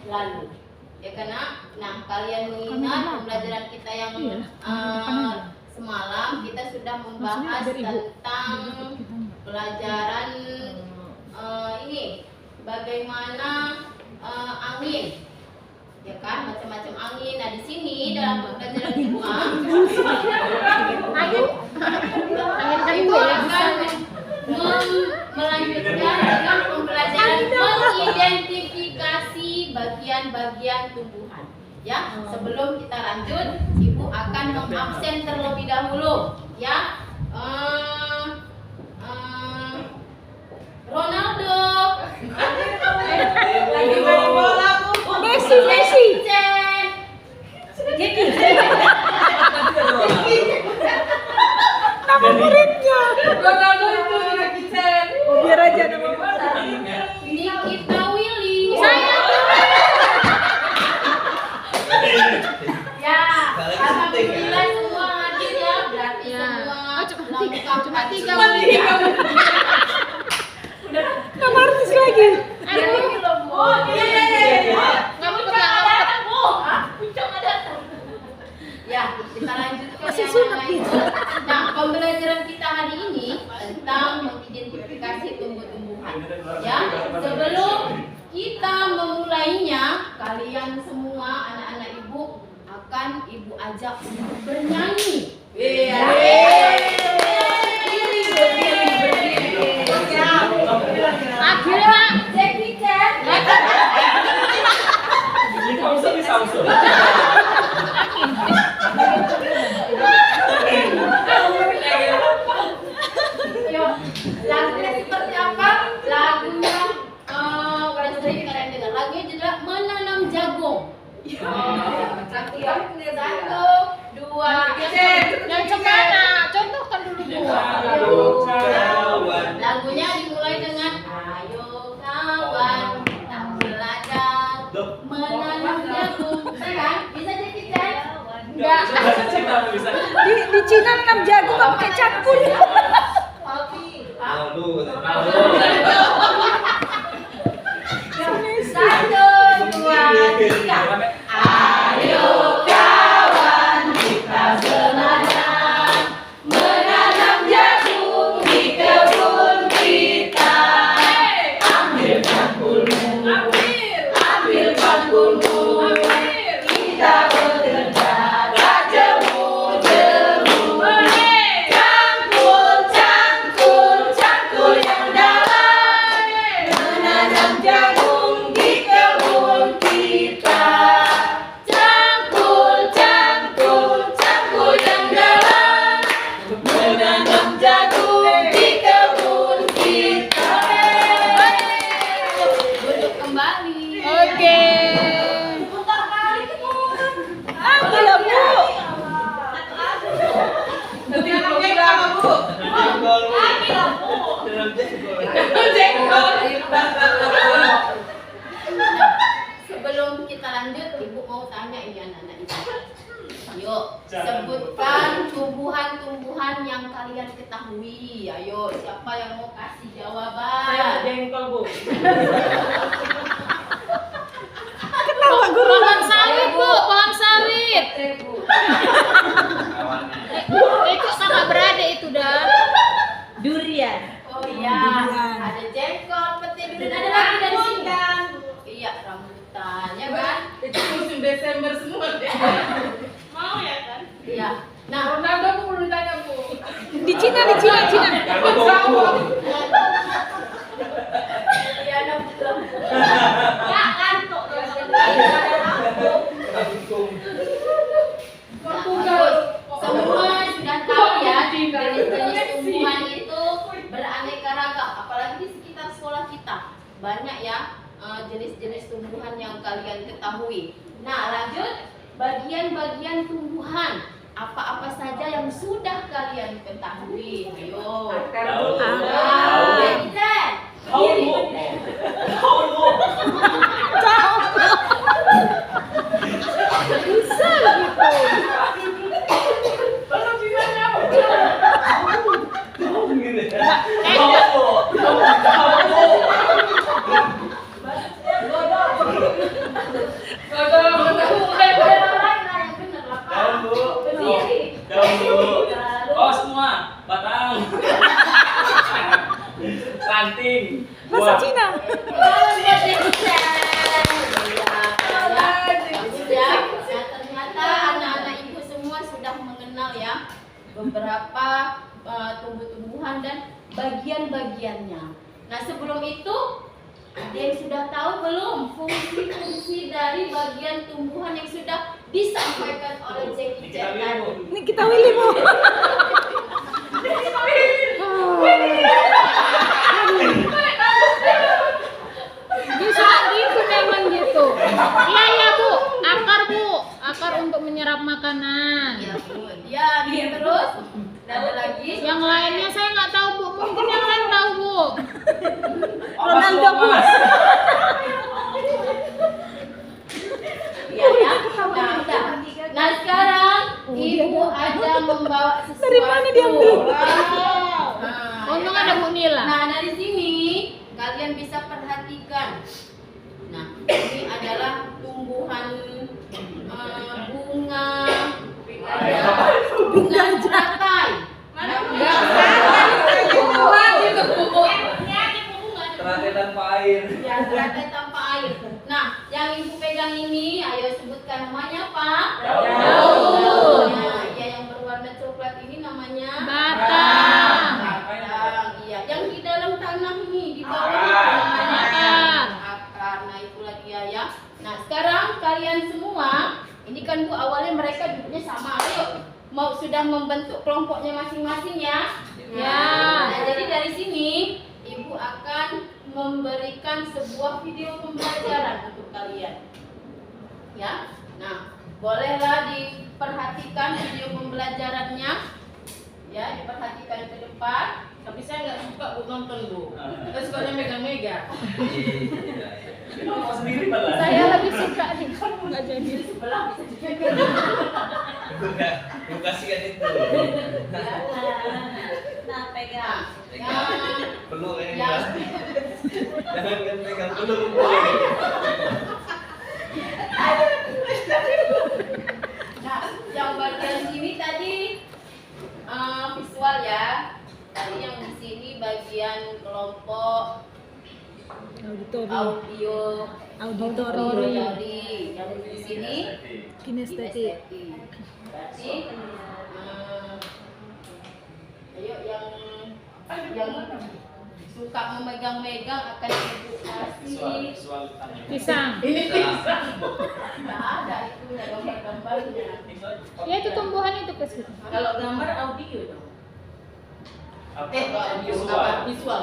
lalu. Ya karena, nah kalian mengingat pembelajaran kita yang semalam kita sudah membahas tentang pelajaran ini bagaimana angin, ya kan, macam-macam angin. Nah di sini dalam pembelajaran kita itu akan melanjutkan dengan pembelajaran mengidentifikasi bagian-bagian tumbuhan. Ya, sebelum kita lanjut, Ibu akan mengabsen terlebih dahulu. Ya, Ronaldo. Lagi main bola Bu. Messi. Nama muridnya Ronaldo itu Jackie Chan. Biar aja nama muridnya. Nikita Willy. Saya. Ya, alhamdulillah semua hadir ya. Berarti semua lengkap. Cuma 3 menit. Nama artis lagi. Oh iya. Kamu datang Bu. Puncak datang. Ya, kita lanjutkan yang lain. Nah, pembelajaran kita hari ini tentang mengidentifikasi tumbuh-tumbuhan. Ya, sebelum kita memulainya, kalian semua anak-anak Ibu akan Ibu ajak untuk bernyanyi. Akhirnya Jackie Chan. Lagunya seperti apa? Lagunya udah sering kalian dengar. Lagunya juga Menanam Jagung. Satu, dua, yang kemana? Contohkan dulu Bu. Lagunya dimulai dengan ayo kawan kita belajar menanam jagung. Kan? Bisa Jackie Chan? Enggak. Di Cina nanam jagung nggak pakai cangkul. Satu, dua, tiga. Ayo kawan kita belajar menanam jagung di kebun kita. Ambil cangkulmu, ambil cangkulmu, kita bekerja tak jemu-jemu. Cangkul yang dalam menanam jagung di kebun kita. Cangkul yang dalam menanam jagung di kebun kita. Duduk kembali. Oke. Putar kali Bu. Ambil lah Bu. Nanti nanam jengkol Bu. Ambil lah Bu. Jengkol. Sebelum kita lanjut, Ibu mau tanya ini anak-anak Ibu. Yuk, sebutkan tumbuhan-tumbuhan yang kalian ketahui. Ayo, siapa yang mau kasih jawaban? Saya jengkol Bu. Ketawa guru. Pohon sawit Bu, pohon sawit. Itu sama beradik itu dah. Durian. Oh iya, ada jengkol, peti durian, ada lagi dari sini. Iya, rambutan, ya kan? Itu musim Desember semua deh. Mau ya kan? Iya. Nah, Ronaldo Bu belum ditanya Bu. Di Cina. Iya, belum. Ya, kantuk. Semua sudah tahu ya, jenis-jenis tumbuhan itu beraneka ragam, apalagi di sekitar sekolah kita. Banyak ya jenis-jenis tumbuhan yang kalian ketahui. Nah, lanjut bagian-bagian tumbuhan. Apa-apa saja yang sudah kalian ketahui? Ayo. Bisa gitu. Cina. Ya, ternyata anak-anak ibu semua sudah mengenal ya beberapa tumbuh-tumbuhan dan bagian-bagiannya. Nah, sebelum itu ada yang sudah tahu belum fungsi-fungsi dari bagian tumbuhan yang sudah disampaikan oleh Jackie Chan tadi? Ini kita Willy mau. Bisa gitu memang gitu. Iya ya Bu, akar untuk menyerap makanan. Ya, kemudian terus ada lagi. Yang lainnya saya nggak tahu Bu, mungkin yang lain tahu Bu. Ronaldo Bu. Iya ya. Nah, udah. Nah, sekarang ibu ada membawa sesuatu. Dari mana diambil? Wow. Untung ya ada kan? Bu Nila. Nah, dari sini kalian bisa perhatikan. Nah, ini adalah tumbuhan bunga. Bunga teratai. Teratai tanpa air. Ya, teratai tanpa air. Nah, yang ibu pegang ini, ayo sebutkan namanya apa? Daun. Nah, ya, yang berwarna coklat ini namanya Batang. batang. Iya, yang di dalam tanah ini di bawah itu namanya akar. Nah, itulah dia ya. Nah, sekarang kalian semua, ini kan Bu awalnya mereka duduknya sama. Ayo, mau sudah membentuk kelompoknya masing-masing ya? Ya. Nah, jadi dari sini Ibu akan memberikan sebuah video pembelajaran untuk kalian. Ya. Nah, bolehlah diperhatikan video pembelajarannya. Ya, diperhatikan ke depan. Tapi saya nggak suka Bu nonton Bu. Saya sukanya megang-megang. Kita mau sendiri malah. Saya lebih suka nih, nggak jadi. Sebelah bisa dipegang. Bukan, kasihkan itu. Nah, pegang. Peluk ini. Yang Jangan kan pegang peluk. Nah, yang bagian sini tadi visual ya. Tadi yang di sini bagian kelompok Auditori. auditori. Yang di sini Kinestetik. Berarti ayo yang suka memegang-megang akan ibu kasih. Pisang. Ini pisang. Nggak ada itu gambar-gambarnya. Ya itu tumbuhan itu ke situ. Kalau gambar audio dong. Audio Visual. apa? Visual.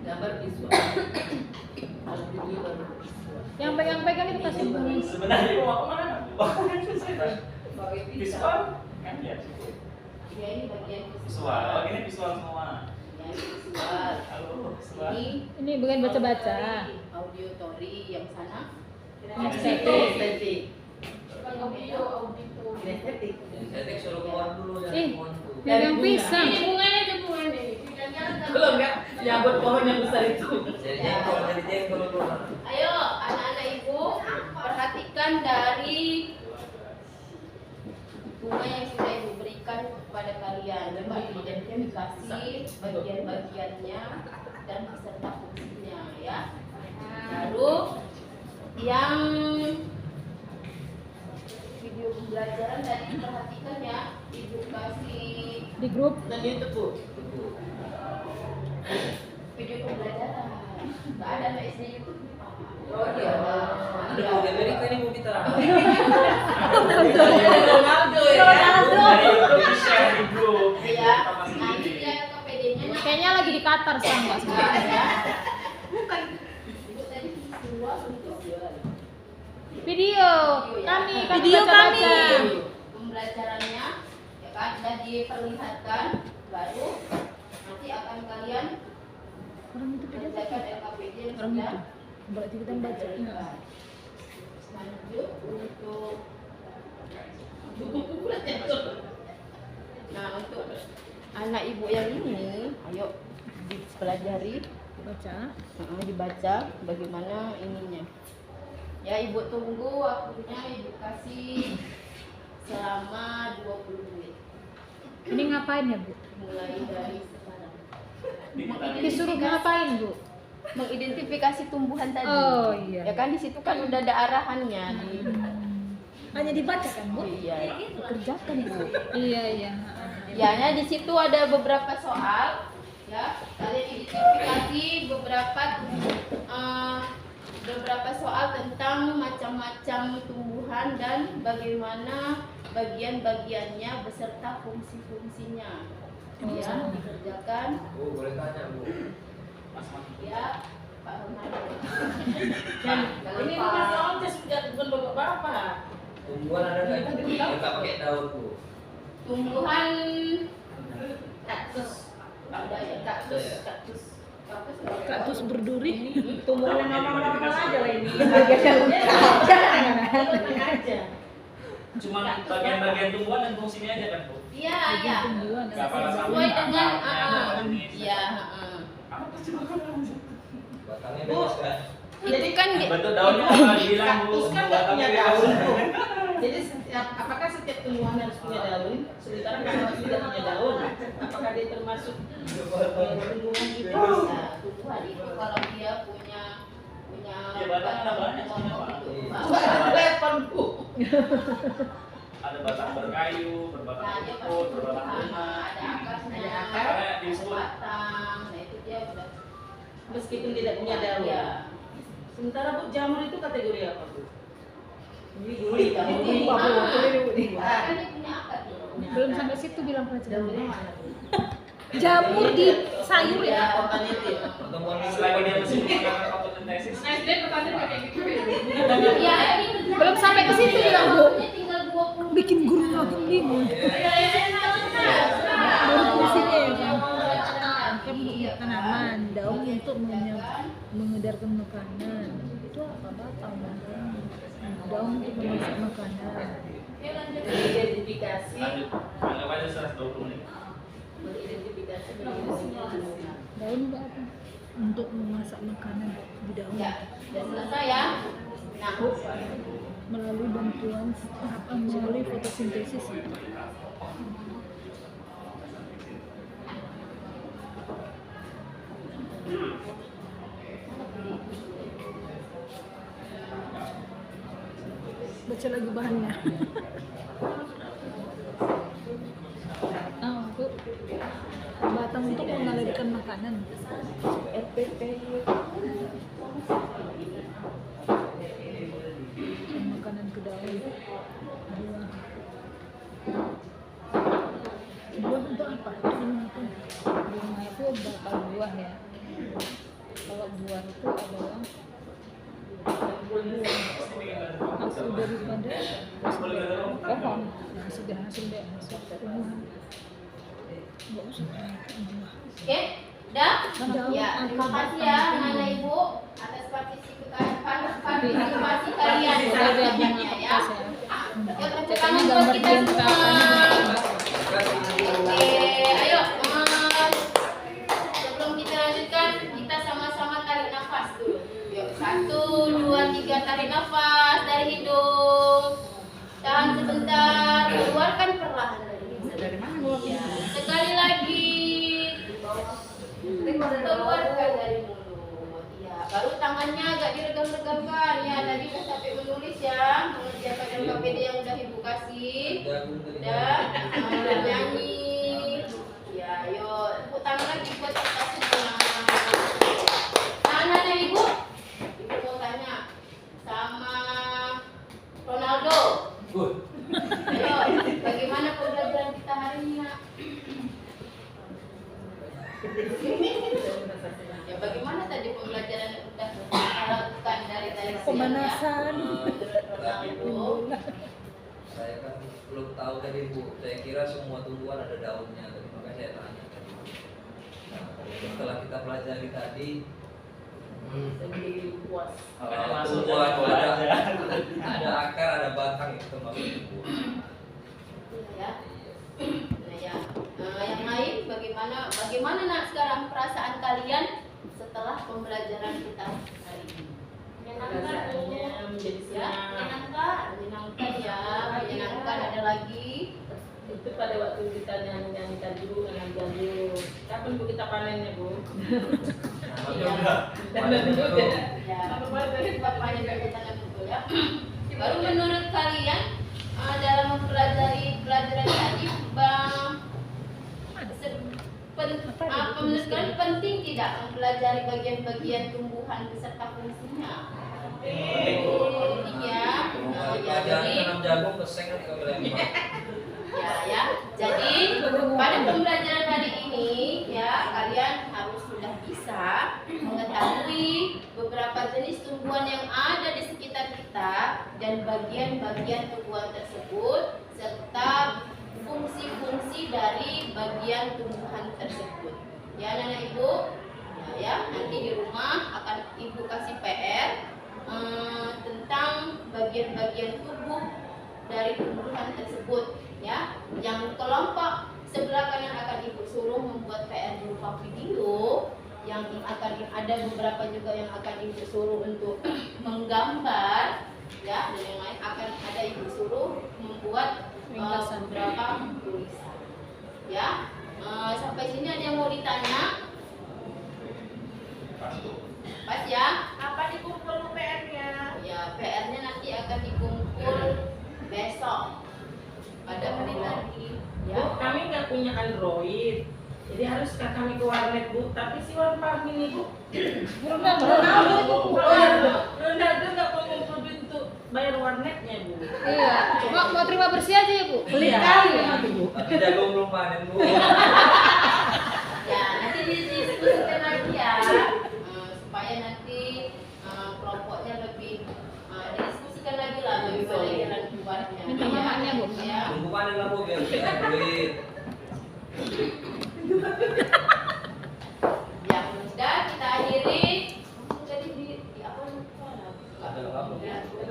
Gambar visual. Audio baru visual. Yang pegang-pegang itu kasih bunyi. Sebenarnya mau kemana? Visual kan ya. Ya, ini bagian Visual. Oh, ini visual semua. Ya, ini visual. Halo, visual. Ini Ini bagian baca-baca. audiotori yang sana. Estetik. Auditori. Estetik. Estetik suruh keluar dulu jangan Ih, keluar dulu. pegang pisang. bunganya itu bunga nih. Belum ya? Nyabut pohon yang besar itu. Jadi jengkol keluar. Ayo, anak-anak ibu, perhatikan dari bunga yang sudah ibu berikan kepada kalian. Coba diidentifikasi bagian-bagiannya dan beserta fungsinya ya. Lalu yang video pembelajaran tadi perhatikan ya, ibu kasih Di grup. Dan itu Bu. video pembelajaran. Nggak ada anak SD YouTube. Oh iya. Ada mau di Amerika ini mau kita. Ronaldo ya. Jadi share di grup. Ya, nah ini dia KPD-nya. Kayaknya lagi di Qatar sekarang Mbak. Ya. Bukan. Ibu tadi visual untuk Video. Kami Video baca-baca. pembelajarannya ya kan sudah diperlihatkan, baru nanti akan kalian Orang itu beda. kerjakan LKPD yang Orang sudah itu. Berarti kita baca. lanjut untuk nah untuk anak ibu yang ini, ayo dipelajari, Baca. dibaca bagaimana ininya. Ya, ibu tunggu waktunya, ibu kasih selama 20 menit. Ini ngapain ya Bu? Mulai dari sekarang. Disuruh ngapain Bu? mengidentifikasi tumbuhan tadi. Oh iya. Ya kan di situ kan udah ada arahannya di Hanya dibaca kan, Bu? iya, kerjakan Bu. Iya iya. Ya, nah di situ ada beberapa soal ya. Kalian identifikasi beberapa soal tentang macam-macam tumbuhan dan bagaimana bagian-bagiannya beserta fungsi-fungsinya. Ya, dikerjakan. Bu, boleh tanya, Bu. Ya, Pak Ronaldo. Ini bukan soal tes bukan bapak-bapak. Tumbuhan ada nggak? Yang nggak pakai daun, Bu. Tumbuhan kaktus. Ada ya, kaktus. Kaktus berduri. Tumbuhan yang normal-normal aja lah ini. Aja. Cuma bagian-bagian tumbuhan dan fungsinya aja kan, Bu? Iya, iya. Tumbuhan. Nggak pada sama. Sesuai dengan iya, Batangnya bebas kan? itu kan Bentuk daunnya apa dibilang, Bu? Kaktus kan nggak punya Batangnya daun. bebas. Bu. Jadi apakah setiap tumbuhan harus punya daun? Sementara kaktus tidak punya daun. Apakah dia termasuk tumbuhan itu? Nah, tumbuhan itu kalau dia punya Ya, batang ada banyak soalnya, Pak. Weapon, Bu. Ada batang berkayu, berbatang Nah, dia rumput, pasti berbatang sama, bunga. ada akarnya, Ada akar. Kayak ada disebut batang. Nah, itu dia udah Meskipun tidak punya daun. Iya. Sementara Bu, jamur itu kategori apa, Bu? Ini Jamur ini ini, Bu. kan dia punya akar. Belum sampai situ bilang pelajaran. Jamurnya mana, Bu? Jamur di sayur ya. Ya, alternatif. pertemuan selagi dia masih menggunakan fotosintesis. SD pertanyaan kayak gitu ya. Iya, ini Belum sampai ke situ bilang, Bu. tinggal 20. Bikin guru makin bingung. Baru fungsinya ya kan. Kan untuk tanaman, daun untuk mengedarkan makanan. Itu apa batang? Daun untuk memasak makanan. Identifikasi, Lanjut, anggap aja 120 menit. mengidentifikasi Daun untuk apa? Untuk memasak makanan di daun. Ya, sudah selesai ya. Nah, Melalui bantuan melalui fotosintesis. Baca lagi bahannya. Bu. Batang untuk mengalirkan makanan. RPP Makanan ke daun. Buah. Buah untuk apa? Itu Bunga itu bakal buah ya. Kalau buah itu adalah hasil daripada pohon. hasil dari tumbuhan. Nggak usah buah. Oke, udah? Udah. Ya, terima kasih ya anak ibu atas partisipasi kalian selanjutnya ya. Ya, tepuk tangan buat kita semua. Oke, ayo. Sebelum kita lanjutkan, kita sama-sama tarik nafas dulu. Yuk, 1, 2, 3, tarik nafas dari hidung. Tahan sebentar, keluarkan perlahan dari hidung. Ya, sekali lagi. Keluarkan dari mulut. Ya, baru tangannya agak diregang-regangkan. Ya, tadi udah sampai menulis ya, mengerjakan LKPD yang udah ibu kasih. Udah, nyanyi. Ya, yuk, tepuk tangan lagi buat kita semua. Anak-anak ibu, ibu mau tanya sama Ronaldo. Ayo, bagaimana pembelajaran kita hari ini, Nak? Ya, bagaimana tadi pembelajaran yang udah kita lakukan dari tadi siang, Pemanasan. Ronaldo. Saya kan belum tahu tadi Bu, saya kira semua tumbuhan ada daunnya, tadi makanya saya tanya tadi. Nah, setelah kita pelajari tadi, Jadi puas. Makanya masuk tumbuhan jadi bola aja. ada akar, ada batang itu termasuk tumbuhan. Ya. Nah, ya. Yang lain bagaimana nak sekarang perasaan kalian setelah pembelajaran kita hari ini? Rasanya menjadi Ya, senang. menyenangkan ya, menyenangkan. Ada lagi? Itu pada waktu kita nyanyi tadi Bu dengan jagung. Kapan Bu kita panennya Bu? Tanda dulu ya. Ya, bapaknya dari tanda dulu ya. Baru menurut kalian dalam mempelajari pelajaran tadi, menurut kalian penting tidak mempelajari bagian-bagian tumbuhan beserta fungsinya? Penting ya. Ya, jadi Tanam jagung peseng nanti kalau lempar. ya. Jadi pada pembelajaran hari ini ya kalian harus sudah bisa mengetahui beberapa jenis tumbuhan yang ada di sekitar kita dan bagian-bagian tumbuhan tersebut serta fungsi-fungsi dari bagian tumbuhan tersebut. Ya anak-anak ibu, ya nanti di rumah akan ibu kasih PR tentang bagian-bagian tubuh dari tumbuhan tersebut. Ya, yang kelompok sebelah kanan akan ibu suruh membuat PR berupa video, yang akan ada beberapa juga yang akan ibu suruh untuk menggambar, ya, dan yang lain akan ada ibu suruh membuat beberapa tulisan. Ya, sampai sini ada yang mau ditanya? Pas ya? Apa dikumpul PR-nya? Ya, PR-nya nanti akan dikumpul besok. Pada menit lagi. Bu, Ya. kami nggak punya Android, jadi harus kami ke warnet Bu. Tapi si Wan Pahmi ini Bu, Belum tahu itu Bu. nggak punya duit untuk bayar warnetnya Bu. Iya, cuma mau terima bersih aja ya Bu. Pelit Iya. kali ya Bu. Tapi jagung belum panen bu. Ya, nanti didiskusikan lagi ya. Supaya nanti kelompoknya lebih didiskusikan lagi lah bagaimana jalan keluarnya. Minta mamanya, Bu. Ya. Tunggu panen lah bu biar bisa duit. Ya, sudah kita akhiri. Jadi di apa Ada apa?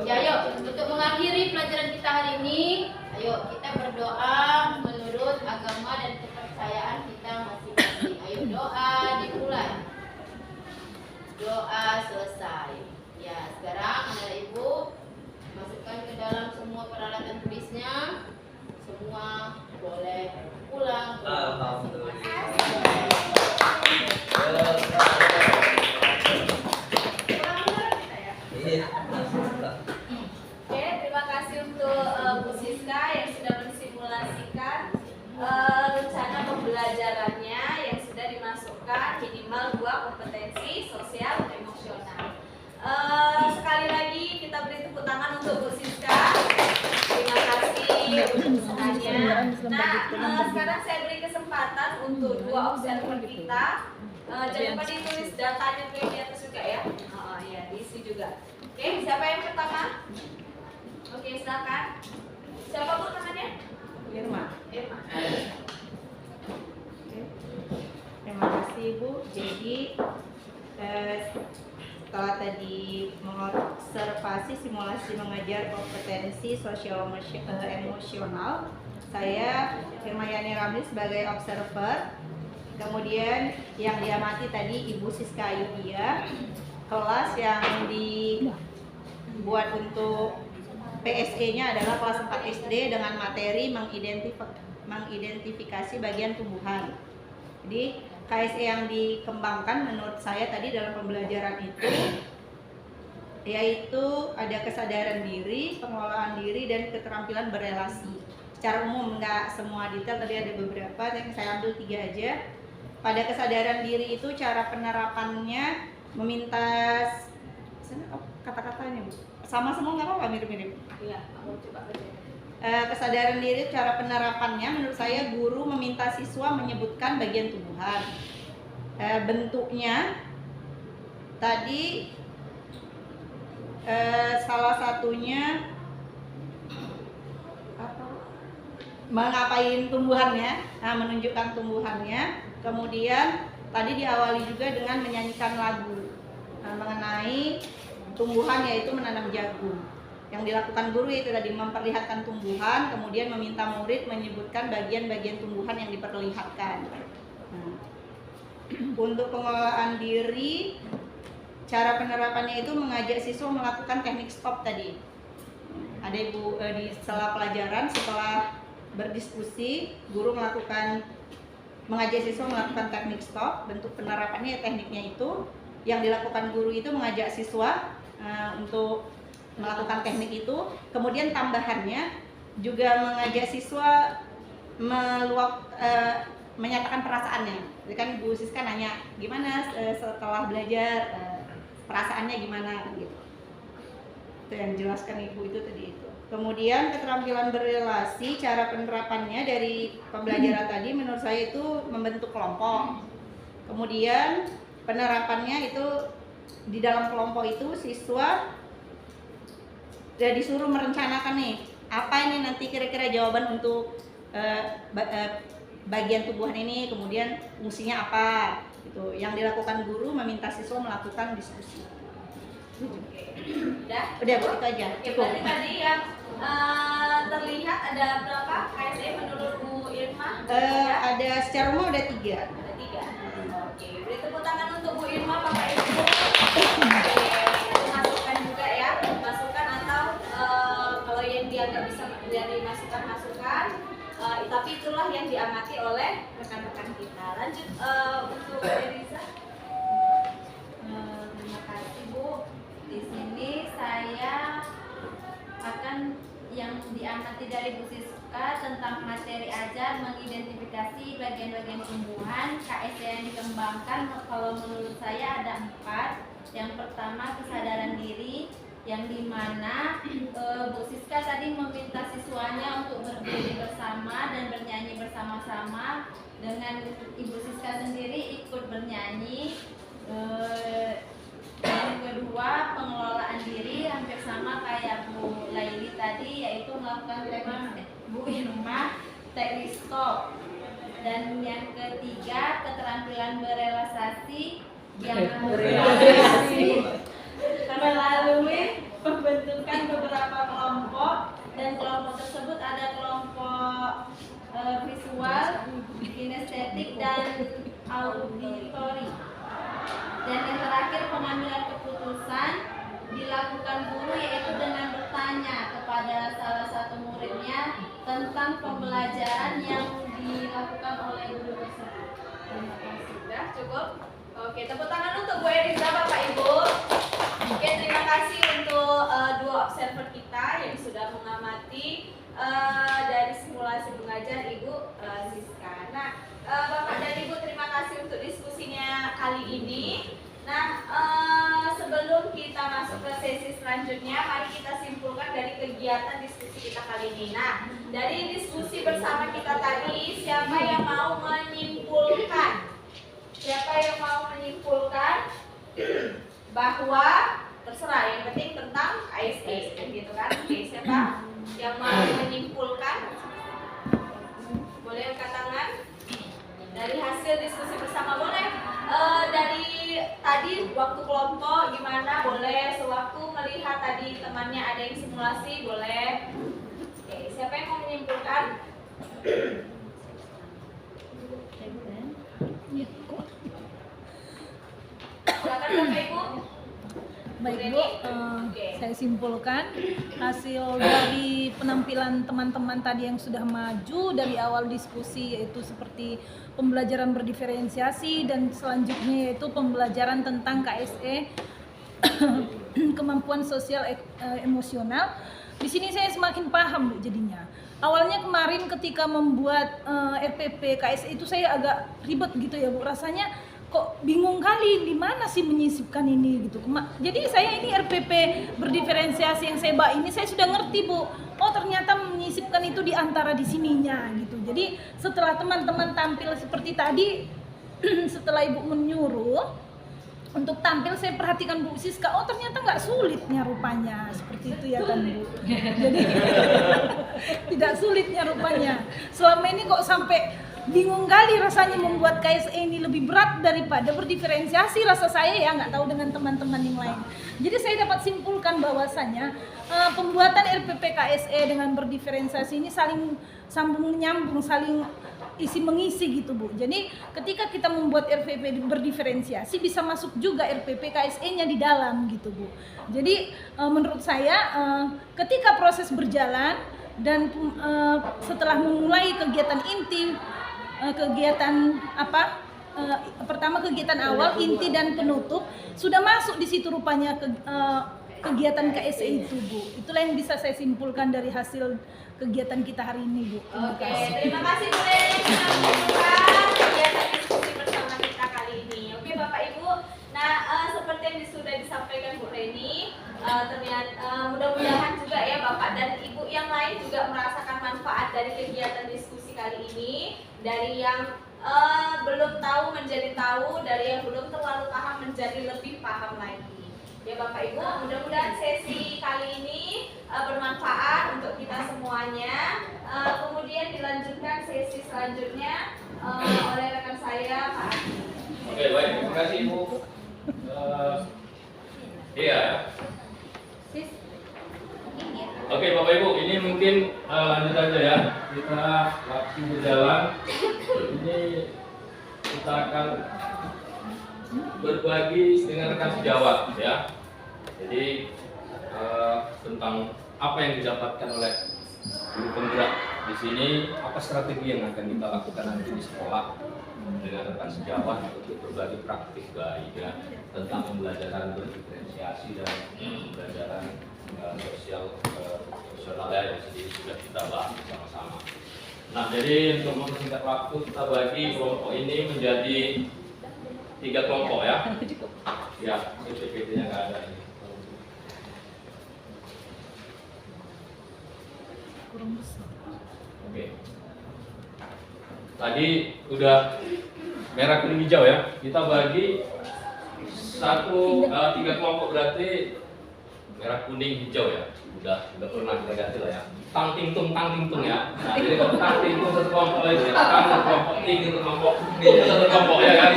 Ya, yuk untuk mengakhiri pelajaran kita hari ini, ayo kita berdoa menurut agama dan kepercayaan kita masing-masing. Ayo doa dimulai. Doa selesai. Ya, sekarang anak ibu masukkan ke dalam semua peralatan tulisnya. Semua boleh pulang. Alhamdulillah. Iya. Oke, terima kasih untuk Bu Siska yang sudah mensimulasikan rencana pembelajarannya yang sudah dimasukkan minimal 2 kompetensi sosial emosional. Sekali lagi kita beri tepuk tangan untuk Bu Siska. Terima kasih untuk usahanya. Nah, sekarang saya beri kesempatan untuk 2 observer kita. Jangan lupa ditulis datanya tuh yang di atas juga ya. Oh ya, diisi juga. Oke, siapa yang pertama? Oke, silakan. Siapa Bu namanya? Irma. Irma. Terima kasih Bu. Jadi setelah tadi mengobservasi simulasi mengajar kompetensi sosial emosional, saya Irma Yani Ramli sebagai observer. Kemudian yang diamati tadi Ibu Siska Ayudia, kelas yang dibuat untuk PSE-nya adalah kelas 4 SD dengan materi mengidentifikasi bagian tumbuhan. Jadi KSE yang dikembangkan menurut saya tadi dalam pembelajaran itu yaitu ada kesadaran diri, pengelolaan diri, dan keterampilan berelasi. Secara umum nggak semua detail, tadi ada beberapa yang saya ambil 3 aja. Pada kesadaran diri itu cara penerapannya meminta kata-katanya Bu. Sama semua nggak apa-apa, mirip-mirip. Iya, aku coba baca. Kesadaran diri cara penerapannya menurut saya guru meminta siswa menyebutkan bagian tumbuhan. Bentuknya tadi salah satunya mengapain tumbuhannya, menunjukkan tumbuhannya. Kemudian tadi diawali juga dengan menyanyikan lagu mengenai tumbuhan, yaitu menanam jagung. Yang dilakukan guru itu tadi memperlihatkan tumbuhan, kemudian meminta murid menyebutkan bagian-bagian tumbuhan yang diperlihatkan. Untuk pengelolaan diri, cara penerapannya itu mengajak siswa melakukan teknik stop tadi. Ada Ibu di sela pelajaran setelah berdiskusi, guru mengajak siswa melakukan teknik stop. Bentuk penerapannya tekniknya itu yang dilakukan guru itu mengajak siswa untuk melakukan teknik itu, kemudian tambahannya juga mengajak siswa menyatakan perasaannya. Jadi kan Bu Siska nanya gimana setelah belajar, perasaannya gimana gitu. Itu yang jelaskan Ibu itu tadi itu. Kemudian keterampilan berrelasi, cara penerapannya dari pembelajaran tadi menurut saya itu membentuk kelompok. Kemudian penerapannya itu di dalam kelompok itu siswa disuruh merencanakan nih apa ini nanti kira-kira jawaban untuk bagian tubuhan ini, kemudian fungsinya apa gitu. Yang dilakukan guru meminta siswa melakukan diskusi. Udah? Udah Bu, itu aja. Oke, berarti tadi yang terlihat ada berapa KSE menurut Bu Irma? Ada secara umum ada 3. Ada 3. Oke, beri tepuk tangan untuk Bu Irma, Bapak Ibu. Masukan juga ya, masukan atau kalau yang dia nggak bisa dari masukan-masukan, tapi itulah yang diamati oleh rekan-rekan kita. Lanjut untuk Eliza. Terima kasih Bu. Di sini saya akan yang diamati dari Bu Siska tentang materi ajar, mengidentifikasi bagian-bagian tumbuhan KSE yang dikembangkan. Kalau menurut saya ada 4. Yang pertama kesadaran diri, yang dimana Bu Siska tadi meminta siswanya untuk berdiri bersama dan bernyanyi bersama-sama. Dengan Ibu Siska sendiri ikut bernyanyi. Yang kedua pengelolaan diri, hampir sama kayak Bu Laili tadi, yaitu melakukan teknik Bu Irma teknik stop. Dan yang ketiga keterampilan berrelasi, yang melalui pembentukan beberapa kelompok, dan kelompok tersebut ada kelompok visual, kinestetik, dan auditori. Dan yang terakhir pengambilan keputusan dilakukan guru, yaitu dengan bertanya kepada salah satu muridnya tentang pembelajaran yang dilakukan oleh guru tersebut. Terima kasih. Sudah cukup? Oke, tepuk tangan untuk Bu Eliza, Bapak Ibu. Oke, terima kasih untuk dua observer kita yang sudah mengamati dari simulasi mengajar Ibu Siska. Nah, Bapak dan Ibu, terima kasih untuk diskusinya kali ini. Nah, sebelum kita masuk ke sesi selanjutnya, mari kita simpulkan dari kegiatan diskusi kita kali ini. Nah, dari diskusi bersama kita tadi, siapa yang mau menyimpulkan? Siapa yang mau menyimpulkan bahwa terserah, yang penting tentang KSE, gitu kan? Oke, siapa yang mau menyimpulkan? Boleh angkat tangan? Dari hasil diskusi bersama boleh. Dari tadi waktu kelompok gimana, boleh. Sewaktu melihat tadi temannya ada yang simulasi, boleh. Oke, siapa yang mau menyimpulkan? Silakan Bapak Ibu. Baik Bu, saya simpulkan hasil dari penampilan teman-teman tadi yang sudah maju dari awal diskusi, yaitu seperti pembelajaran berdiferensiasi dan selanjutnya yaitu pembelajaran tentang KSE kemampuan sosial emosional. Di sini saya semakin paham Bu jadinya. Awalnya kemarin ketika membuat RPP KSE itu saya agak ribet gitu ya Bu, rasanya kok bingung kali di mana sih menyisipkan ini gitu. Jadi saya ini RPP berdiferensiasi yang saya bawa ini saya sudah ngerti Bu. Oh ternyata menyisipkan itu di antara di sininya gitu. Jadi setelah teman-teman tampil seperti tadi, setelah Ibu menyuruh untuk tampil, saya perhatikan Bu Siska, oh ternyata nggak sulitnya rupanya seperti itu ya kan Bu. Jadi tidak sulitnya rupanya. Selama ini kok sampai bingung kali rasanya membuat KSE ini lebih berat daripada berdiferensiasi, rasa saya ya, nggak tahu dengan teman-teman yang lain. Jadi saya dapat simpulkan bahwasanya pembuatan RPP KSE dengan berdiferensiasi ini saling sambung menyambung, saling isi mengisi gitu Bu. Jadi ketika kita membuat RPP berdiferensiasi bisa masuk juga RPP KSE-nya di dalam gitu Bu. Jadi menurut saya ketika proses berjalan dan setelah memulai kegiatan inti, kegiatan pertama kegiatan awal, inti dan penutup sudah masuk di situ rupanya kegiatan KSE itu, Bu. Itulah yang bisa saya simpulkan dari hasil kegiatan kita hari ini, Bu. Oke, terima kasih Bu Reni sudah membuka kegiatan diskusi bersama kita kali ini. Oke, Bapak Ibu. Nah, seperti yang sudah disampaikan Bu Reni, ternyata mudah-mudahan juga ya Bapak dan Ibu yang lain juga merasakan manfaat dari kegiatan diskusi kali ini. Dari yang belum tahu menjadi tahu, dari yang belum terlalu paham menjadi lebih paham lagi. Ya Bapak Ibu, mudah-mudahan sesi kali ini bermanfaat untuk kita semuanya. Kemudian dilanjutkan sesi selanjutnya oleh rekan saya Pak Adi. Oke, baik, terima kasih Ibu. Iya. Oke Bapak Ibu, ini mungkin lanjut aja ya. Kita waktu berjalan, ini kita akan berbagi dengan rekan sejawat ya. Jadi tentang apa yang didapatkan oleh guru penggerak di sini, apa strategi yang akan kita lakukan nanti di sekolah dengan rekan sejawat untuk berbagi praktik baik ya tentang pembelajaran berdiferensiasi dan pembelajaran sosial yang sendiri sudah kita bahas bersama-sama. Nah, jadi untuk mempersingkat waktu kita bagi kelompok ini menjadi 3 kelompok ya. Ya, PPT-nya nggak ada ini. Oke. Tadi udah merah kuning hijau ya. Kita bagi 3 kelompok berarti merah kuning hijau ya. Udah pernah kita ganti lah ya. Tang ting tung ya. Nah, jadi kalau tang ting tung satu kelompok lagi, tang satu kelompok, ting satu kelompok, satu kelompok ya kan.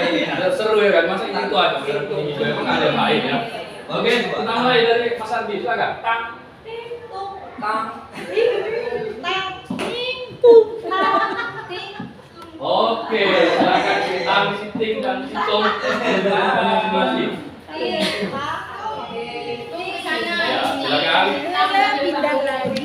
Seru ya kan. Masa itu aja merah kuning hijau emang ada yang lain ya. Oke, kita mulai dari Mas Ardi, silakan. Tang ting tung tang Oke, silakan tang si ting dan si tung dengan masing-masing. Ya, silakan. Pindah lagi.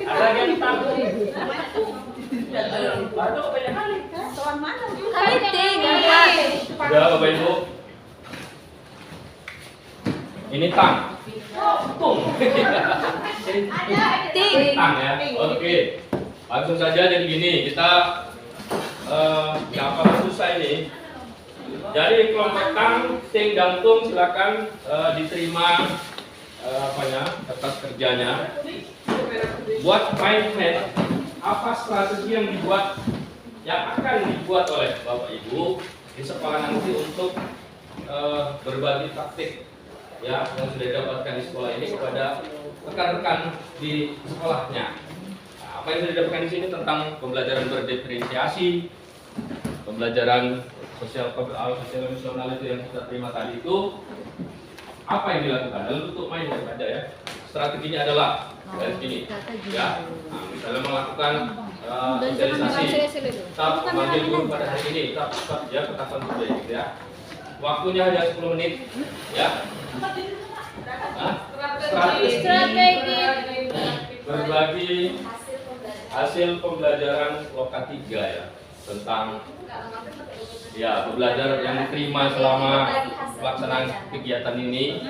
Ada yang tang. Baru banyak kali. Udah Bapak Ibu. Ini tang. Tung. Tang ya. Oke. Langsung saja jadi gini, kita gampang susah ini. Jadi kelompok tang, ting dan tung silakan diterima kertas kerjanya. Buat mind map, apa strategi yang akan dibuat oleh Bapak Ibu di sekolah nanti untuk berbagi praktik ya yang sudah didapatkan di sekolah ini kepada rekan-rekan di sekolahnya. Nah, apa yang sudah didapatkan di sini tentang pembelajaran berdiferensiasi, pembelajaran sosial emosional itu yang kita terima tadi itu apa yang dilakukan dalam bentuk main saja ya. Strateginya adalah dari sini ya. Nah, misalnya melakukan sosialisasi, tetap memanggil guru pada hari ini, tetap ya ketahuan sudah gitu ya. Waktunya hanya 10 menit ya. Strategi berbagi hasil pembelajaran loka 3 ya tentang ya pembelajaran yang diterima selama pelaksanaan kegiatan ini.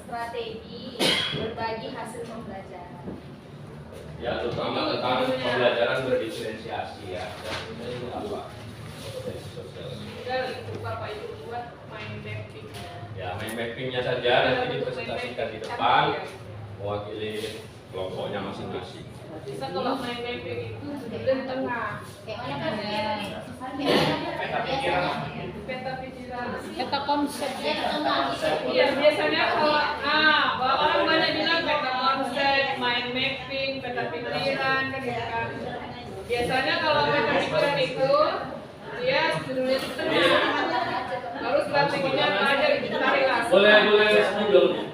Strategi berbagi hasil pembelajaran. Ya, terutama tentang pembelajaran berdiferensiasi ya. Dan itu apa? Bapak Ibu buat mind mapping. Ya, mind mappingnya saja nanti dipresentasikan di depan mewakili kelompoknya masing-masing. Bisa kalau mind mapping itu di tengah. Kayak mana kan? Peta pikiran. Peta pikiran. Peta konsep. Iya, biasanya kalau orang banyak bilang peta konsep, mind mapping, peta pikiran. Biasanya kalau metode itu dia judulnya itu tengah, lalu strateginya apa aja ditarik langsung. Boleh sebelum.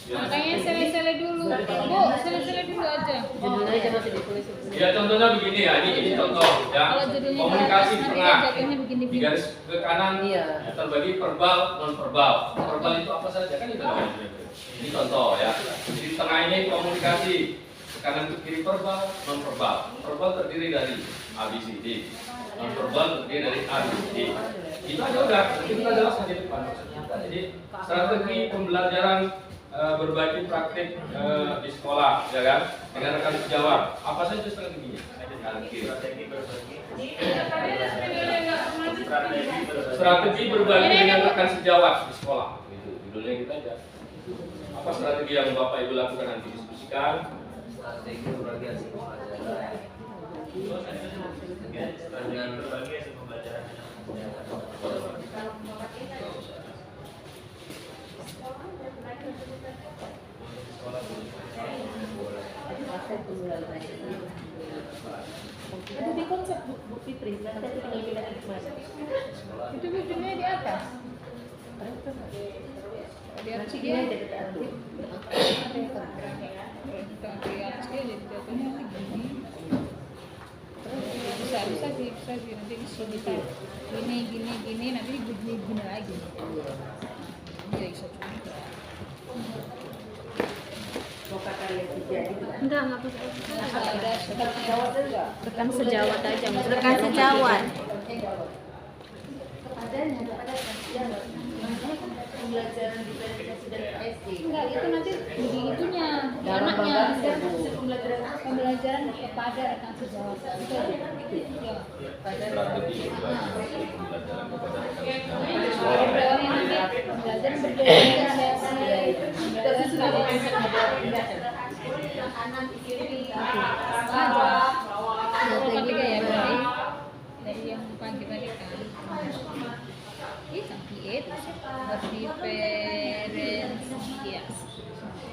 Makanya sele-sele dulu. Bu, sele-sele dulu aja. Judulnya aja masih ditulis. Ya contohnya begini ya, ini contoh ya. Kalau judulnya Komunikasi nanti tengah. jatuhnya begini. Di garis ke kanan terbagi verbal, non verbal. Verbal itu apa saja kan itu namanya. Ini contoh ya. Di tengah ini komunikasi. Ke kanan ke kiri verbal, non verbal. Verbal terdiri dari ABCD. Non verbal terdiri dari ABCD. Itu aja udah. Nanti kita jelaskan di depan. Jadi strategi pembelajaran berbagi praktik di sekolah, ya kan? Dengan rekan sejawat. Apa saja strateginya? Strategi berbagi dengan rekan sejawat di sekolah. Itu judulnya kita aja. Apa strategi yang Bapak Ibu lakukan nanti diskusikan? Strategi berbagi hasil pembelajaran dengan berbagi hasil pembelajaran. Ada di konsep Bu Fitri, nanti aku tinggal pindah ke mana? Itu judulnya di atas. Di atas dia ada di atas dia jadi jatuhnya begini. Bisa sih nanti di sini gini nanti gini lagi. Dia bisa juga. Enggak bisa. Ada Rekan sejawat aja. Rekan sejawat. Pembelajaran diferensiasi dan SD. enggak itu nanti di itunya di anaknya pembelajaran kepada rekan sejawat itu ya. Strategi berbagi pembelajaran kepada rekan sejawat. Pembelajaran berdifferensiasi kanan kiri bukan juga ya dari yang pagi tadi kan itu berdifferensiasi.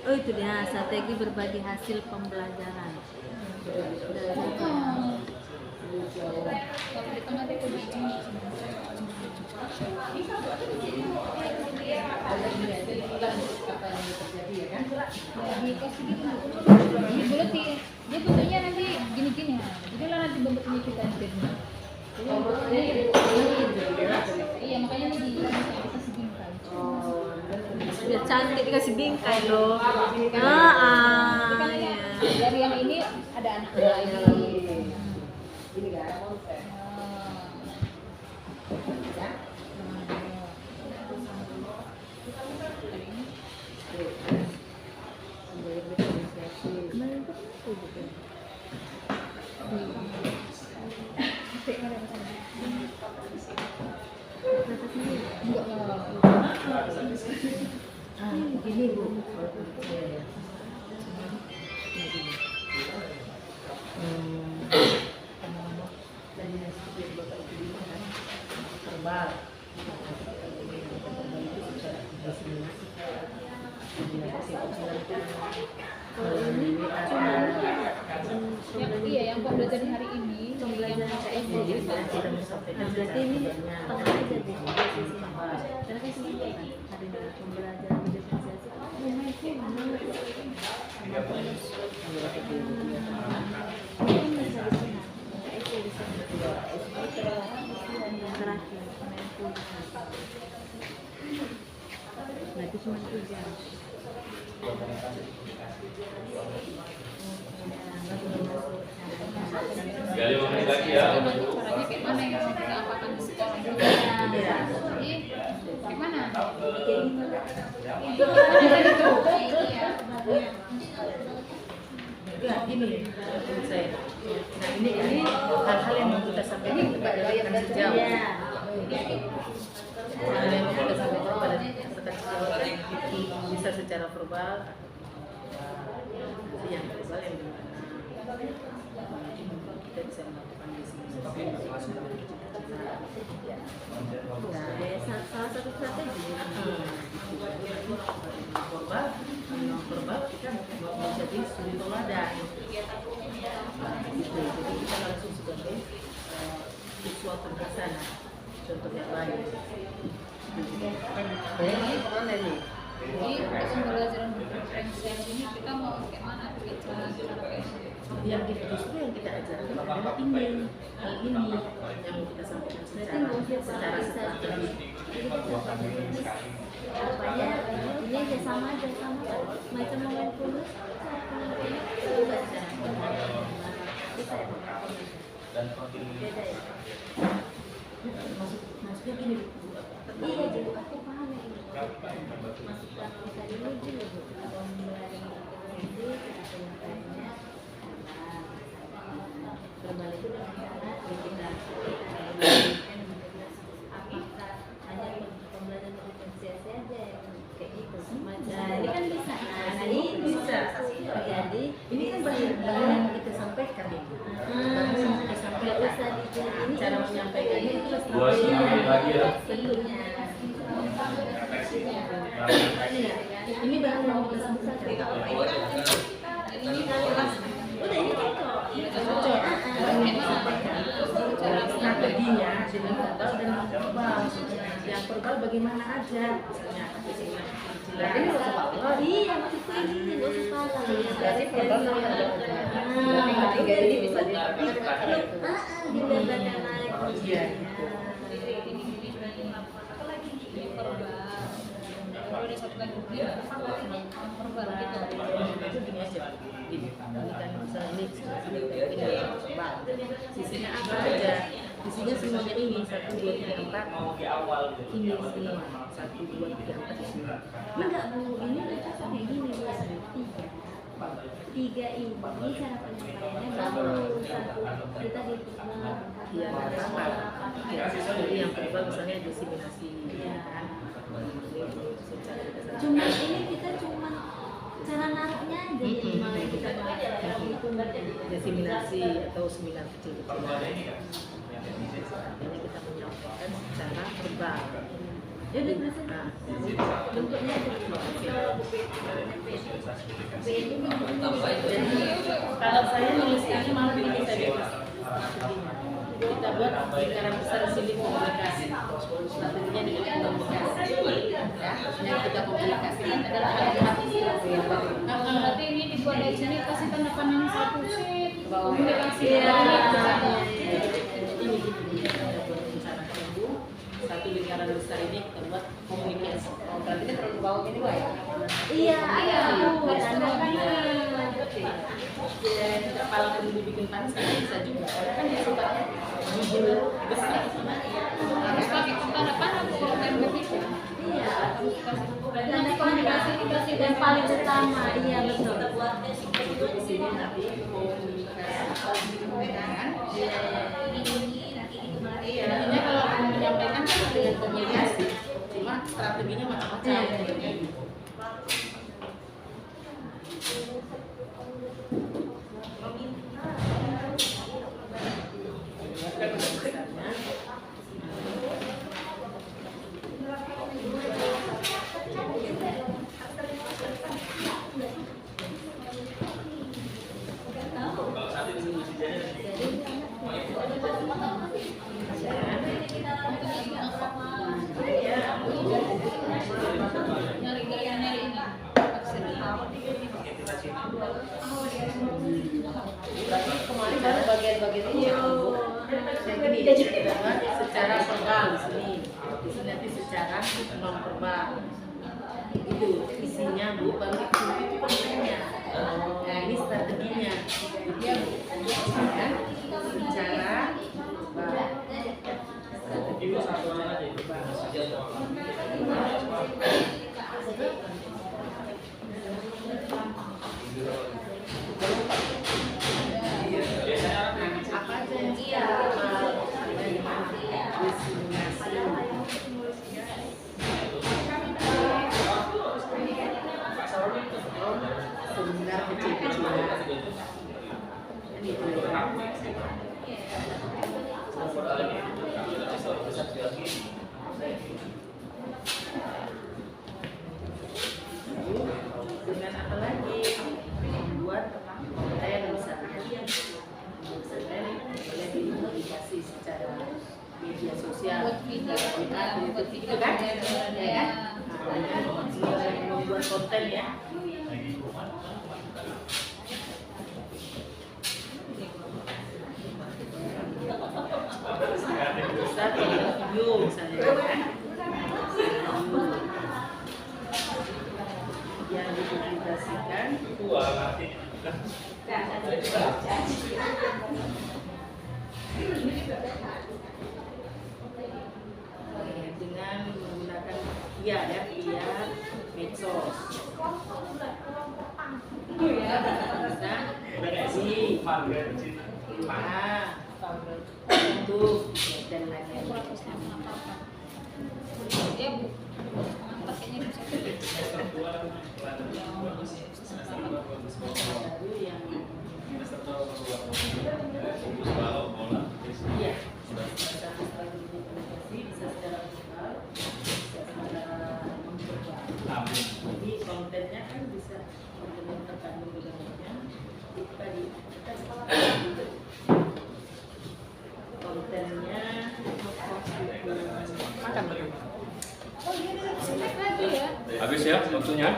Oh itu dia strategi berbagi hasil pembelajaran. Kalau di tengah itu dia bentuknya nanti gini-gini ya. Itulah nanti bentuknya kita internnya. Iya makanya ini dikasih bingkai. Biar cantik dikasih bingkai loh. Dari yang ini ada anak lain. Ini kan konsep. Gini Bu. Iya yang pembelajaran hari ini Pembelajaran KSD berarti ini tengah aja deh posisi karena kan semuanya kan hari ini pembelajaran diferensiasi berarti cuma 3. Ya 5 menit lagi ya. caranya kayak mana yang kita apakan di sekolah juga. Gimana? Ya, gini menurut saya. Nah ini hal-hal yang mau kita sampaikan kepada rekan sejawat. Hal yang mau kita sampaikan kepada rekan sejawat bisa secara verbal, yang verbal yang kita bisa melakukan diskusi. Salah satu strategi verbal kita menjadi suri toladan. Gitu. Jadi kita langsung sebagai siswa pelaksana, contoh yang baik. Mana nih? Jadi untuk pembelajaran berpreferensiasi ini kita mau kayak mana? Cara Yang kita justru yang kita ajarkan adalah ini, hal ini yang mau kita sampaikan secara strategi. Rupanya ini aja sama macam momen kulus bisa ya? Dan makin Beda ya? Maksudnya gini, Iya jadi aku paham ya ini. Masuk praktika dulu juga Bu. Pembelajaran berpreferensi kita penyampaiannya berbalik dengan cara kita apakah hanya pembelajaran berpreferensi aja yang kayak gitu? Nah ini kan bisa. Nah ini bisa. Jadi ini kan bahan yang kita sampaikan itu. nggak usah dijadi ini Cara menyampaikannya itu Dua setengah lagi ya. bentuknya. ini bahan yang kita sampaikan. Udah ini cocok. Strateginya dengan verbal dan non verbal. Yang verbal bagaimana aja, misalnya ini nggak usah verbal. Iya maksudku ini nggak usah salah. Berarti verbal namanya ada. Berarti ketiga ini bisa dipakai. Dibedakan lagi. Iya. kalau ada satu lagi verbal gitu. Itu gini aja. Ini kan misalnya ini verbal. Sisinya apa aja? Sisinya semuanya ini 1, 2, 3, 4. mau ke awal Ini semua 1, 2, 3, 4 di sini. Enggak Bu, ini cocok kayak gini Bu. Tiga ini cara penyampaiannya bagus. Kita dihitung. Iya, apa? Jadi yang verbal misalnya diseminasi, kan? Cuma ini kita cuma cara naruhnya aja jadi malah kita itu Diseminasi atau seminar kecil-kecilan. Artinya kita menyampaikan secara verbal. ya udah berhasil. Nah, Bentuknya jadi kalau saya nulisnya malah ini saja strateginya. Kita buat lingkaran besar sini komunikasi. Strateginya dengan komunikasi. Ya, yang kita komunikasikan adalah hati-hati. Berarti ini dibuat dari sini kasih tanda panah satu sheet. Komunikasi. Ini kita buat rencana tunggu. Satu lingkaran besar ini kita buat komunikasi. Berarti kan terlalu bawah ini Pak ya? iya Tanda dan kepala pun dibikin panas bisa juga. Karena kan dia sukanya besar. Harus pakai tanda panah untuk begitu. iya tanda komunikasi itu yang paling utama iya betul Di sini nanti komunikasi. Intinya kalau mau menyampaikan kan dengan komunikasi, cuma strateginya macam-macam. Berarti kemarin baru bagian-bagian ini ya Bu. Yang ini secara verbal di sini nanti secara non verbal. Itu isinya Bu, baru itu kontennya. Nah ini strateginya. Dia ya, secara verbal. itu satu aja itu. Apa aja yang seminar kecil-kecilan. Itu kan? Ya. Membuat konten ya. Bisa video misalnya kan? Yang dipublikasikan dengan menggunakan via medsos. YouTube dan lain-lain. Ya Bu, pakainya bisa. Lalu yang iya, bisa secara komunikasi, bisa secara visual, bisa secara memperbaik. Jadi kontennya kan bisa konten yang terkandung di dalamnya. Itu tadi kita kontennya makan Habis ya waktunya.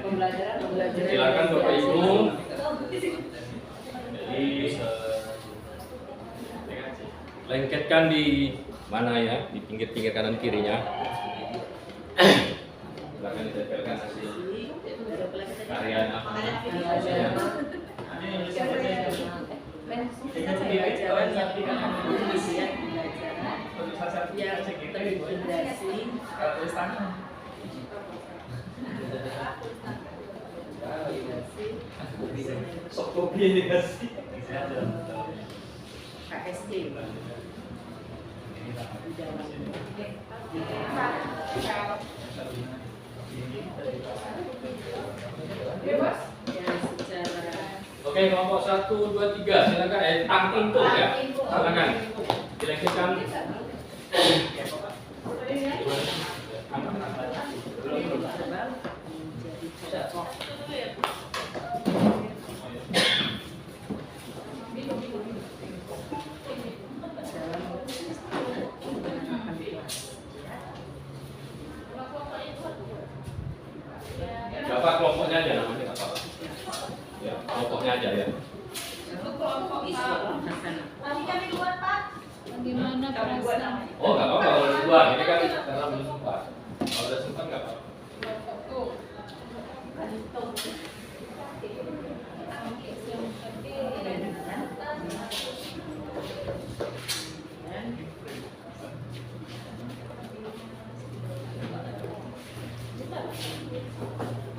Pembelajaran. Silakan Bapak Ibu. Jadi lengketkan di mana ya? Di pinggir-pinggir kanan kirinya. Silakan ditempelkan hasil karyanya. Pembelajaran yang terintegrasi KSD di dalam yang secara Oke, kelompok 1, 2, 3 silakan tang input ya. Silakan. Dilengketkan. Siapa kelompoknya aja namanya apa? Ya, kelompoknya aja ya. Bagaimana perasaan? Oh, nggak apa-apa kalau duluan. Ini kan karena belum sempat. Kalau udah sempat nggak apa-apa.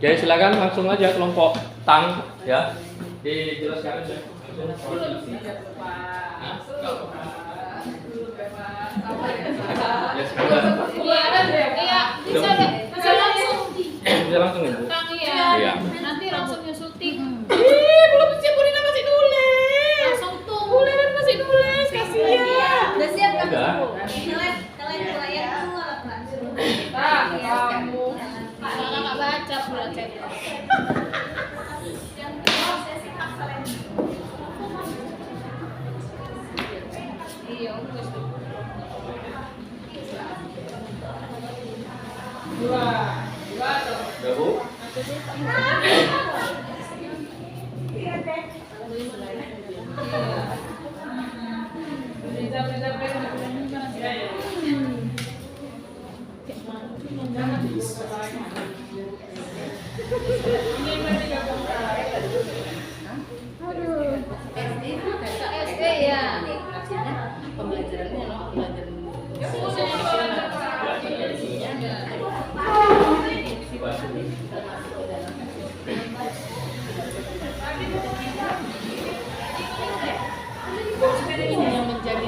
Oke, silakan langsung aja kelompok tang ya. Dijelaskan aja. Ya, sekarang. Iya, bisa langsung. Bisa langsung Ibu. Tang ya. Iya. Nanti langsung nyusutin. Belum siap, Bulina masih nulis. Langsung tuh. Bulina masih nulis, kasihan. Udah siap kan? Udah. Kalian layar dulu Kamu. Kakak nggak baca pula chat. Iya, terus. Udah Bu? SD ya. pembelajarannya ini yang menjadi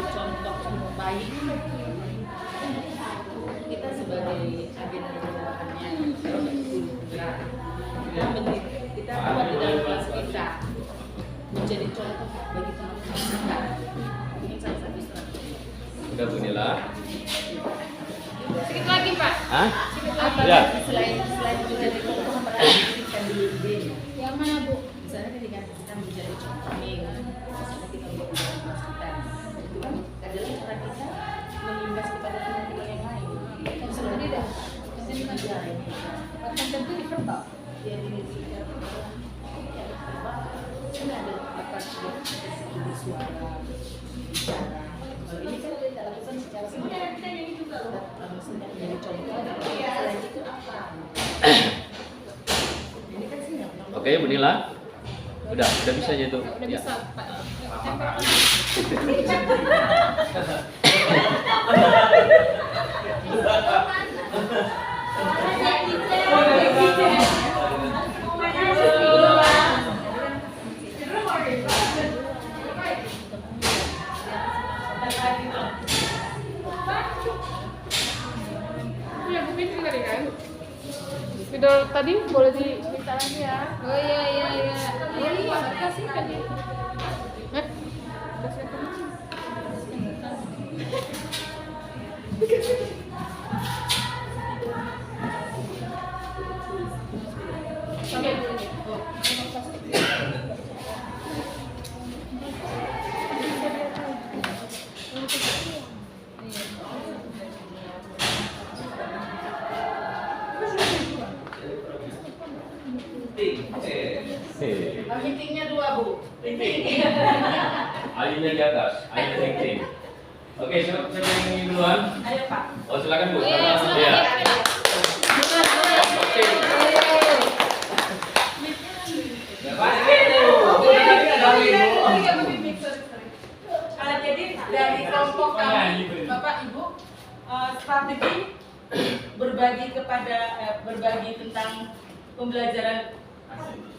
contoh baik kita sebagai agen perubahannya kita buat di dalam kelas kita menjadi contoh bagi teman-teman kita. Ini salah satu strategi. Udah Bu Nila. Sedikit lagi Pak. Hah? Apa Ya. lagi selain menjadi contoh memperhatikan diri ide? Yang mana Bu? Misalnya ketika kita menjadi contoh nih, misalnya kita menjadi masukan, itu kan adalah cara kita mengimbas kepada teman-teman yang lain. Maksudnya tidak. Iya, ini. Bahkan tentu di verbal. Ya, ini sih. Ini ada apa sih? Suara, bicara. Kalau ini kan kita lakukan secara sendiri. Maksudnya menjadi contoh. Selain itu apa? Ini kan sih nggak pernah. Oke, Bu Nila. Udah bisa aja tuh. Udah Ya. bisa Pak. Iya, Bu Fitri tadi kan. Video tadi boleh dicerita lagi ya. Oh iya. Ini kasih kan ya. Hah? Kasih apa? Sampai dulu nih. Meetingnya 2 Bu. Ayunya di atas, ayunya tinggi. Oke, siapa yang ingin duluan? Ayo Pak. Oh, silakan Bu. Iya, silakan. Oke. Jadi dari kelompok kami, Bapak Ibu, strategi berbagi tentang pembelajaran,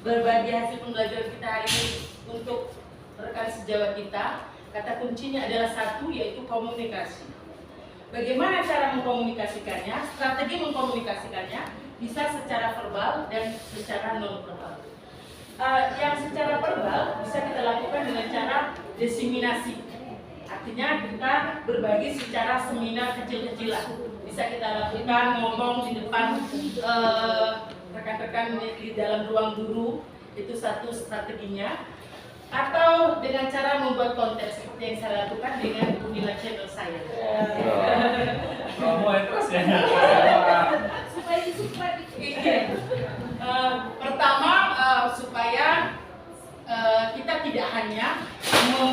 berbagi hasil pembelajaran kita hari ini untuk rekan sejawat kita. Kata kuncinya adalah satu, yaitu komunikasi. Bagaimana cara mengkomunikasikannya? Strategi mengkomunikasikannya bisa secara verbal dan secara non verbal. Yang secara verbal bisa kita lakukan dengan cara diseminasi. Artinya kita berbagi secara seminar kecil-kecilan. Bisa kita lakukan ngomong di depan rekan-rekan di dalam ruang guru, itu satu strateginya. Atau dengan cara membuat konten seperti yang saya lakukan dengan Unila channel saya. Promo itu ya. Supaya disupport. Pertama supaya kita tidak hanya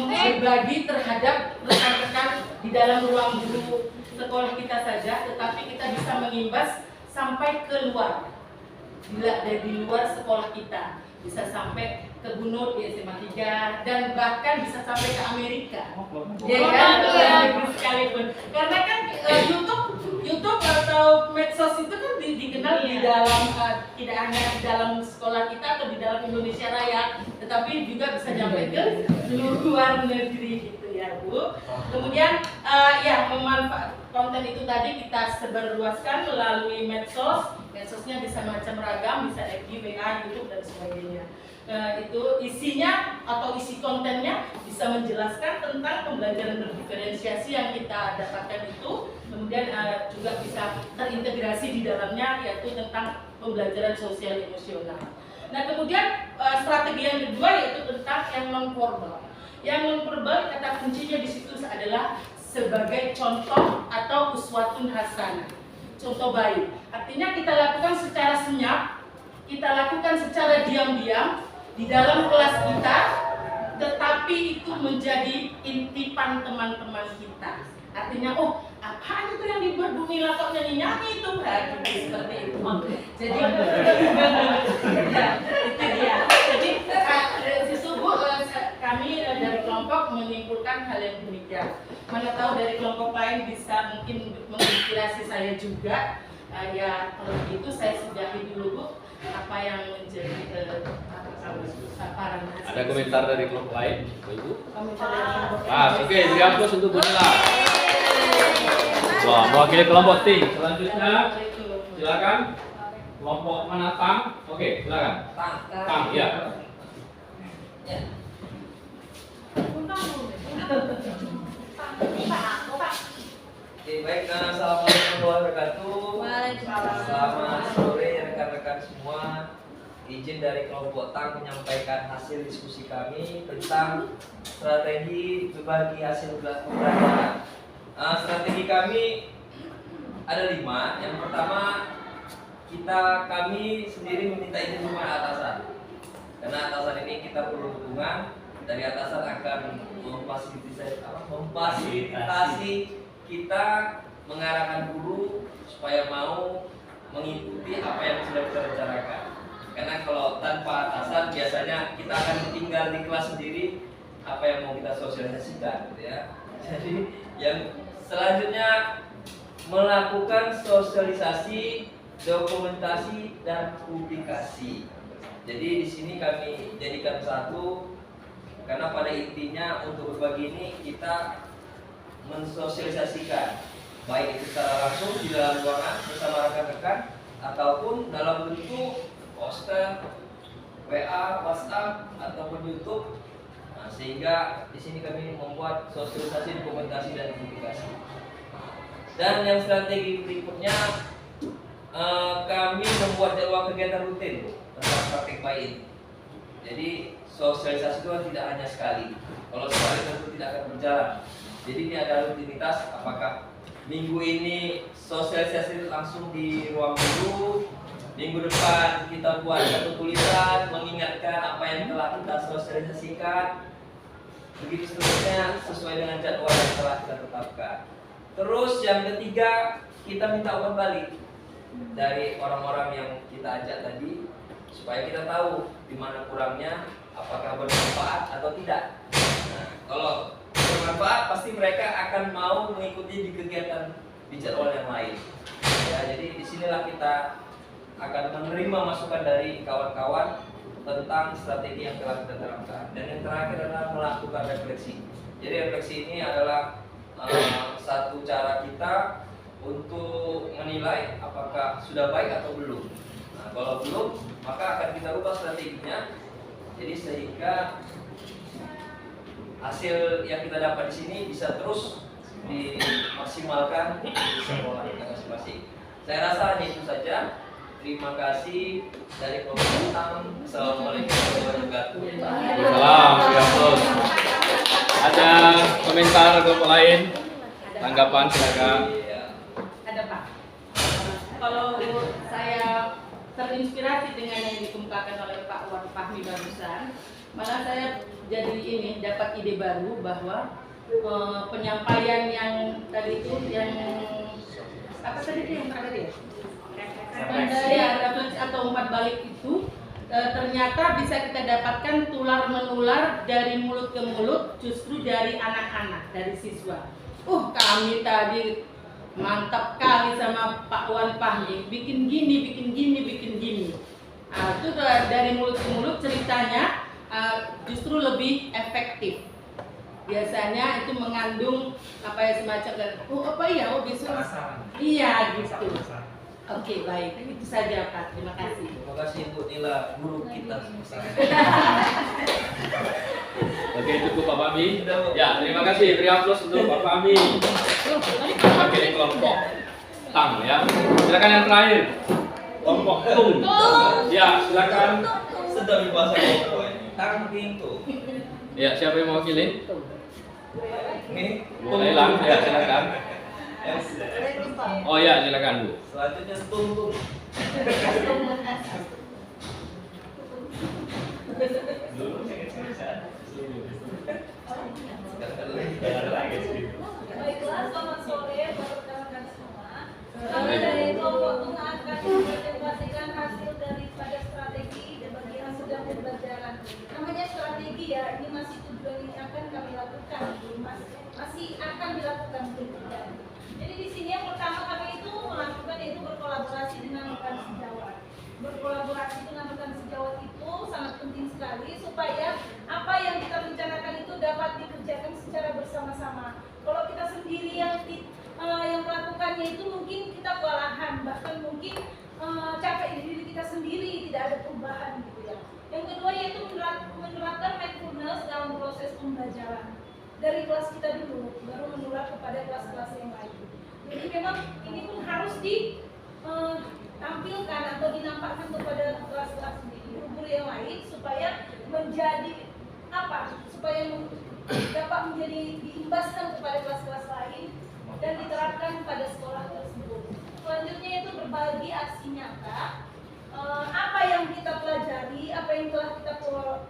berbagi terhadap rekan-rekan di dalam ruang guru sekolah kita saja, tetapi kita bisa mengimbas sampai keluar, di luar sekolah kita, bisa sampai ke Gunung di SMA 3 dan bahkan bisa sampai ke Amerika. Ya kan, sekalipun. Karena kan YouTube atau medsos itu kan dikenal di dalam tidak hanya di dalam sekolah kita atau di dalam Indonesia Raya, tetapi juga bisa sampai ke luar negeri gitu ya Bu. Kemudian ya memanfaat konten itu tadi kita sebarluaskan melalui medsos. Medsosnya bisa macam ragam, bisa FB, WA, YouTube dan sebagainya. Itu isinya atau isi kontennya bisa menjelaskan tentang pembelajaran berdiferensiasi yang kita dapatkan itu, kemudian juga bisa terintegrasi di dalamnya, yaitu tentang pembelajaran sosial emosional. Nah kemudian strategi yang kedua yaitu tentang yang non verbal. Yang non verbal kata kuncinya di situ adalah sebagai contoh atau uswatun hasanah, contoh baik. Artinya kita lakukan secara senyap, kita lakukan secara diam-diam di dalam kelas kita, tetapi itu menjadi intipan teman-teman kita. Artinya, oh, apaan itu yang dibuat Bu Mila kok nyanyi-nyanyi itu? Nah, gitu, seperti itu. Jadi, ya, itu dia. Jadi, kami dari kelompok menyimpulkan hal yang demikian. Mana tahu dari kelompok lain bisa mungkin menginspirasi saya juga. Ya, kalau begitu saya sudahi dulu Bu. Apa yang menjadi paparan. Ada komentar dari kelompok lain, Ibu? Komentar dari kelompok Oke, dihapus untuk Bu Nila. Wah, mewakili kelompok T. Selanjutnya, silakan. Kelompok mana Tang? Oke, silakan. Tang, ya. Oke, baik. Assalamualaikum warahmatullahi wabarakatuh. Waalaikumsalam. Selamat sore rekan-rekan semua. Izin dari kelompok TANG menyampaikan hasil diskusi kami tentang strategi berbagi hasil pembelajaran. Strategi kami ada 5. Yang pertama, kami sendiri meminta izin kepada atasan. Karena atasan ini kita perlu dukungan dari atasan akan memfasilitasi kita mengarahkan guru supaya mau mengikuti apa yang sudah kita rencanakan. Karena kalau tanpa atasan biasanya kita akan tinggal di kelas sendiri apa yang mau kita sosialisasikan, gitu ya. Jadi yang selanjutnya melakukan sosialisasi, dokumentasi dan publikasi. Jadi di sini kami jadikan satu karena pada intinya untuk berbagi ini kita mensosialisasikan baik itu secara langsung di dalam ruangan bersama rekan-rekan ataupun dalam bentuk poster, WA, WhatsApp ataupun YouTube. Nah, sehingga di sini kami membuat sosialisasi, dokumentasi dan publikasi. Dan yang strategi berikutnya kami membuat jadwal kegiatan rutin tentang praktek baik. Jadi sosialisasi itu tidak hanya sekali. Kalau sekali tentu tidak akan berjalan. Jadi ini ada rutinitas. Apakah minggu ini sosialisasi langsung di ruang guru, minggu depan kita buat satu tulisan mengingatkan apa yang telah kita sosialisasikan. Begitu seterusnya sesuai dengan jadwal yang telah kita tetapkan. Terus yang ketiga, kita minta umpan balik dari orang-orang yang kita ajak tadi supaya kita tahu di mana kurangnya, apakah bermanfaat atau tidak. Nah, kalau bermanfaat pasti mereka akan mau mengikuti di kegiatan di jadwal yang lain. Ya, jadi disinilah kita akan menerima masukan dari kawan-kawan tentang strategi yang telah kita terapkan. Dan yang terakhir adalah melakukan refleksi. Jadi refleksi ini adalah satu cara kita untuk menilai apakah sudah baik atau belum. Nah, kalau belum, maka akan kita rubah strateginya. Jadi sehingga hasil yang kita dapat di sini bisa terus dimaksimalkan di sekolah kita masing-masing. Saya rasa hanya itu saja. Terima kasih dari kelompok TANG. Assalamualaikum warahmatullahi wabarakatuh. Salam, ada komentar kelompok lain? Tanggapan silakan. Ada Pak. Kalau saya terinspirasi dengan yang dikemukakan oleh Pak Wan Fahmi barusan, malah saya jadi ini dapat ide baru bahwa penyampaian yang tadi itu yang apa tadi itu yang terakhir ya? Refleksi atau umpan balik itu ternyata bisa kita dapatkan tular menular dari mulut ke mulut justru dari anak-anak, dari siswa. Kami tadi mantap kali sama Pak Wan Fahmi, bikin gini. Itu dari mulut ke mulut ceritanya justru lebih efektif. Biasanya itu mengandung apa ya semacam bisa. Iya gitu. Oke, baik. Itu saja Pak. Terima kasih. Terima kasih Bu Nila, guru kita. Oke, cukup Pak Fahmi. Ya, terima kasih. Beri aplaus untuk Pak Fahmi. Wakil kelompok TANG ya. Silakan yang terakhir. Kelompok TUNG. Ya, silakan. Sedang dibahas kelompok ini. TANG pintu. Ya, siapa yang mewakili? Ini Boleh lah, ya silakan. Oh ya, silakan Bu. Selanjutnya tunggu. Baiklah, selamat sore rekan-rekan semua. Kami dari kelompok TUNG akan mempresentasikan hasil daripada strategi berbagi hasil dan pembelajaran. Namanya strategi ya, ini masih tujuan ini akan kami lakukan, masih akan dilakukan berikutnya. Jadi di sini yang pertama kami itu melakukan yaitu berkolaborasi dengan rekan sejawat. Berkolaborasi dengan rekan sejawat itu sangat penting sekali supaya apa yang kita rencanakan itu dapat dikerjakan secara bersama-sama. Kalau kita sendiri yang melakukannya itu mungkin kita kewalahan, bahkan mungkin capek di diri kita sendiri, tidak ada perubahan gitu ya. Yang kedua yaitu menerapkan mindfulness dalam proses pembelajaran. Dari kelas kita dulu, baru menular kepada kelas-kelas yang lain. Jadi memang ini pun harus ditampilkan atau dinampakkan kepada kelas-kelas guru yang lain supaya menjadi supaya dapat menjadi diimbaskan kepada kelas-kelas lain dan diterapkan pada sekolah tersebut. Selanjutnya itu berbagi aksi nyata. Apa yang kita pelajari, apa yang telah kita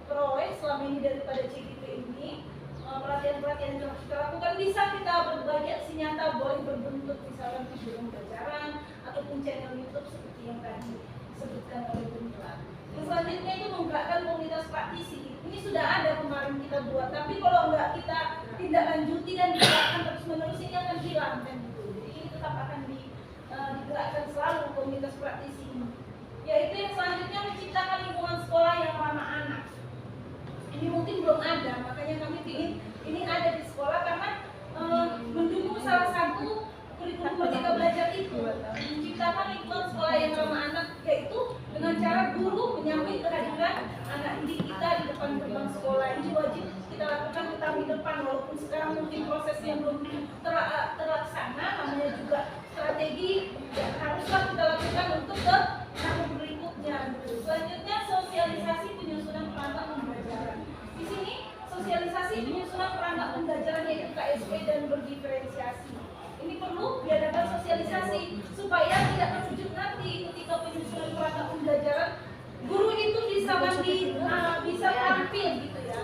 peroleh selama ini daripada CGP ini, pelatihan-pelatihan yang telah kita lakukan, bisa kita berbagi aksi nyata, boleh berbentuk misalkan video pembelajaran ataupun channel YouTube seperti yang tadi disebutkan oleh Bunila. Yang selanjutnya itu menggerakkan komunitas praktisi. Ini sudah ada kemarin kita buat, tapi kalau enggak kita tidak lanjuti dan digerakkan terus-menerus, ini akan hilang kan gitu. Jadi ini tetap akan digerakkan selalu komunitas praktisi ini. Yaitu yang selanjutnya menciptakan lingkungan sekolah yang ramah anak. Ini mungkin belum ada, makanya kami ingin ini ada di sekolah karena mendukung salah satu kurikulum Merdeka Belajar itu, menciptakan lingkungan sekolah yang ramah anak, yaitu dengan cara guru menyambut kehadiran anak didik kita di depan gerbang sekolah. Ini wajib kita lakukan di tahun depan, walaupun sekarang mungkin prosesnya belum terlaksana, namanya juga strategi yang haruslah kita lakukan untuk ke tahun berikutnya. Selanjutnya sosialisasi penyusunan perangkat pembelajaran. Di sini sosialisasi penyusunan perangkat pembelajaran yaitu KSP dan berdiferensiasi. Ini perlu diadakan sosialisasi supaya tidak terwujud nanti ketika penyusunan perangkat pembelajaran guru itu bisa tampil gitu ya.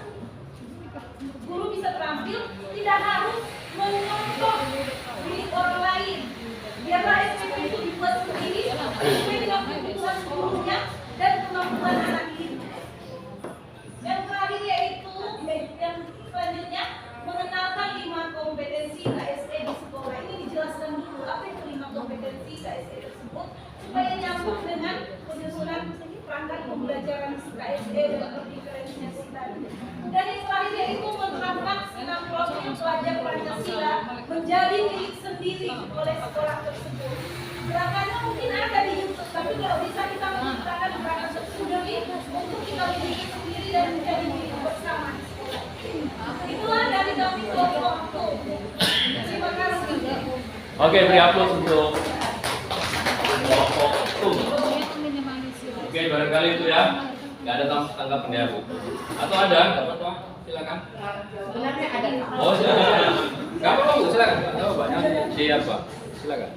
Guru bisa terampil, tidak harus mencontoh milik orang lain. Biarlah SPP itu dibuat sendiri sesuai dengan kebutuhan gurunya dan kemampuan anak didik. Yang terakhir yaitu yang selanjutnya mengenalkan 5 kompetensi KSE di sekolah. Ini dijelaskan dulu apa itu 5 kompetensi KSE tersebut supaya nyambung dengan penyusunan perangkat pembelajaran KSE dan berdiferensiasi tadi. Dan yang terakhir yaitu menerapkan sistem profil pelajar Pancasila menjadi milik sendiri oleh sekolah tersebut. Gerakannya mungkin ada di YouTube, tapi kalau bisa kita menciptakan gerakan tersendiri untuk kita miliki sendiri dan menjadi milik bersama di sekolah. Itulah dari kami kelompok. Terima kasih. Oke, beri aplaus untuk kelompok tum. Oke, barangkali itu ya. Nggak ada tanggapan ya, Bu? Atau ada? Nggak apa-apa, silakan. Sebenarnya ada. Oh, silakan. Nggak apa-apa, Bu, silakan. Nggak apa-apa, siapa? Silakan.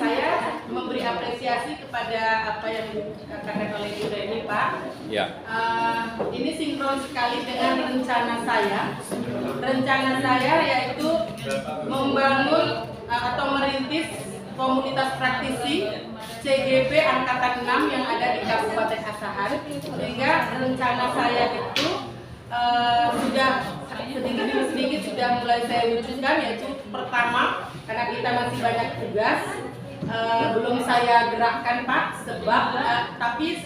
Saya memberi apresiasi kepada apa yang dikatakan oleh Ibu Reni, Pak. Ya. Ini sinkron sekali dengan rencana saya. Rencana saya yaitu membangun atau merintis komunitas praktisi CGP Angkatan 6 yang ada di Kabupaten Asahan. Sehingga rencana saya itu sudah sedikit sudah mulai saya wujudkan, yaitu pertama, karena kita masih banyak tugas, belum saya gerakkan Pak, sebab tapi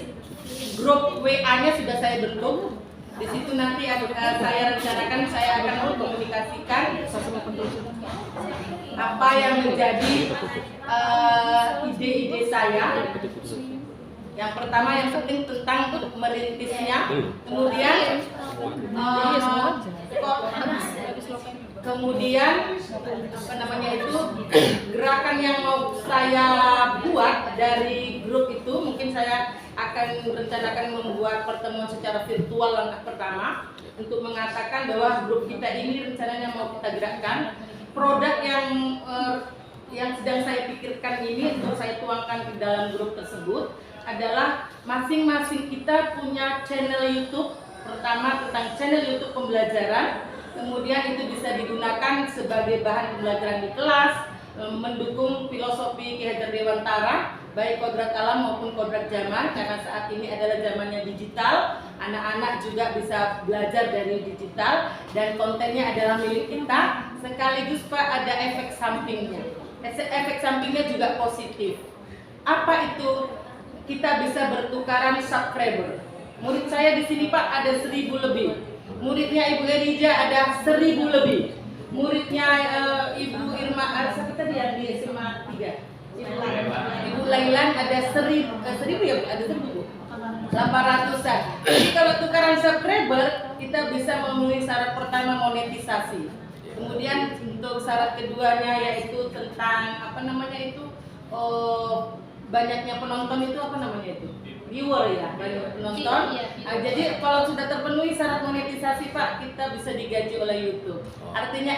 grup WA-nya sudah saya bentuk. Di situ nanti saya rencanakan saya akan mengkomunikasikan apa yang menjadi ide-ide saya. Yang pertama yang penting tentang merintisnya, kemudian gerakan yang mau saya buat dari grup itu, mungkin saya akan merencanakan membuat pertemuan secara virtual langkah pertama untuk mengatakan bahwa grup kita ini rencananya mau kita gerakkan. Produk yang sedang saya pikirkan ini untuk saya tuangkan di dalam grup tersebut adalah masing-masing kita punya channel YouTube. Pertama tentang channel YouTube pembelajaran, kemudian itu bisa digunakan sebagai bahan pembelajaran di kelas, mendukung filosofi Ki Hajar Dewantara, baik kodrat alam maupun kodrat zaman, karena saat ini adalah zamannya digital. Anak-anak juga bisa belajar dari digital dan kontennya adalah milik kita. Sekaligus Pak, ada efek sampingnya. Efek sampingnya juga positif. Apa itu? Kita bisa bertukaran subscriber. Murid saya di sini Pak ada 1000 lebih. Muridnya Ibu Elija ada 1000 lebih. Muridnya Ibu Irma, siapa tadi yang di SMA 3? Ibu Lailan ada 1000 ya Bu? Ada 1000 Bu? 800-an. Jadi kalau tukaran subscriber, kita kita bisa memenuhi syarat pertama monetisasi. Kemudian untuk syarat keduanya yaitu tentang apa namanya itu banyaknya penonton itu apa namanya itu? Viewer ya, banyak penonton. Jadi kalau sudah terpenuhi syarat monetisasi Pak, kita bisa digaji oleh YouTube. Artinya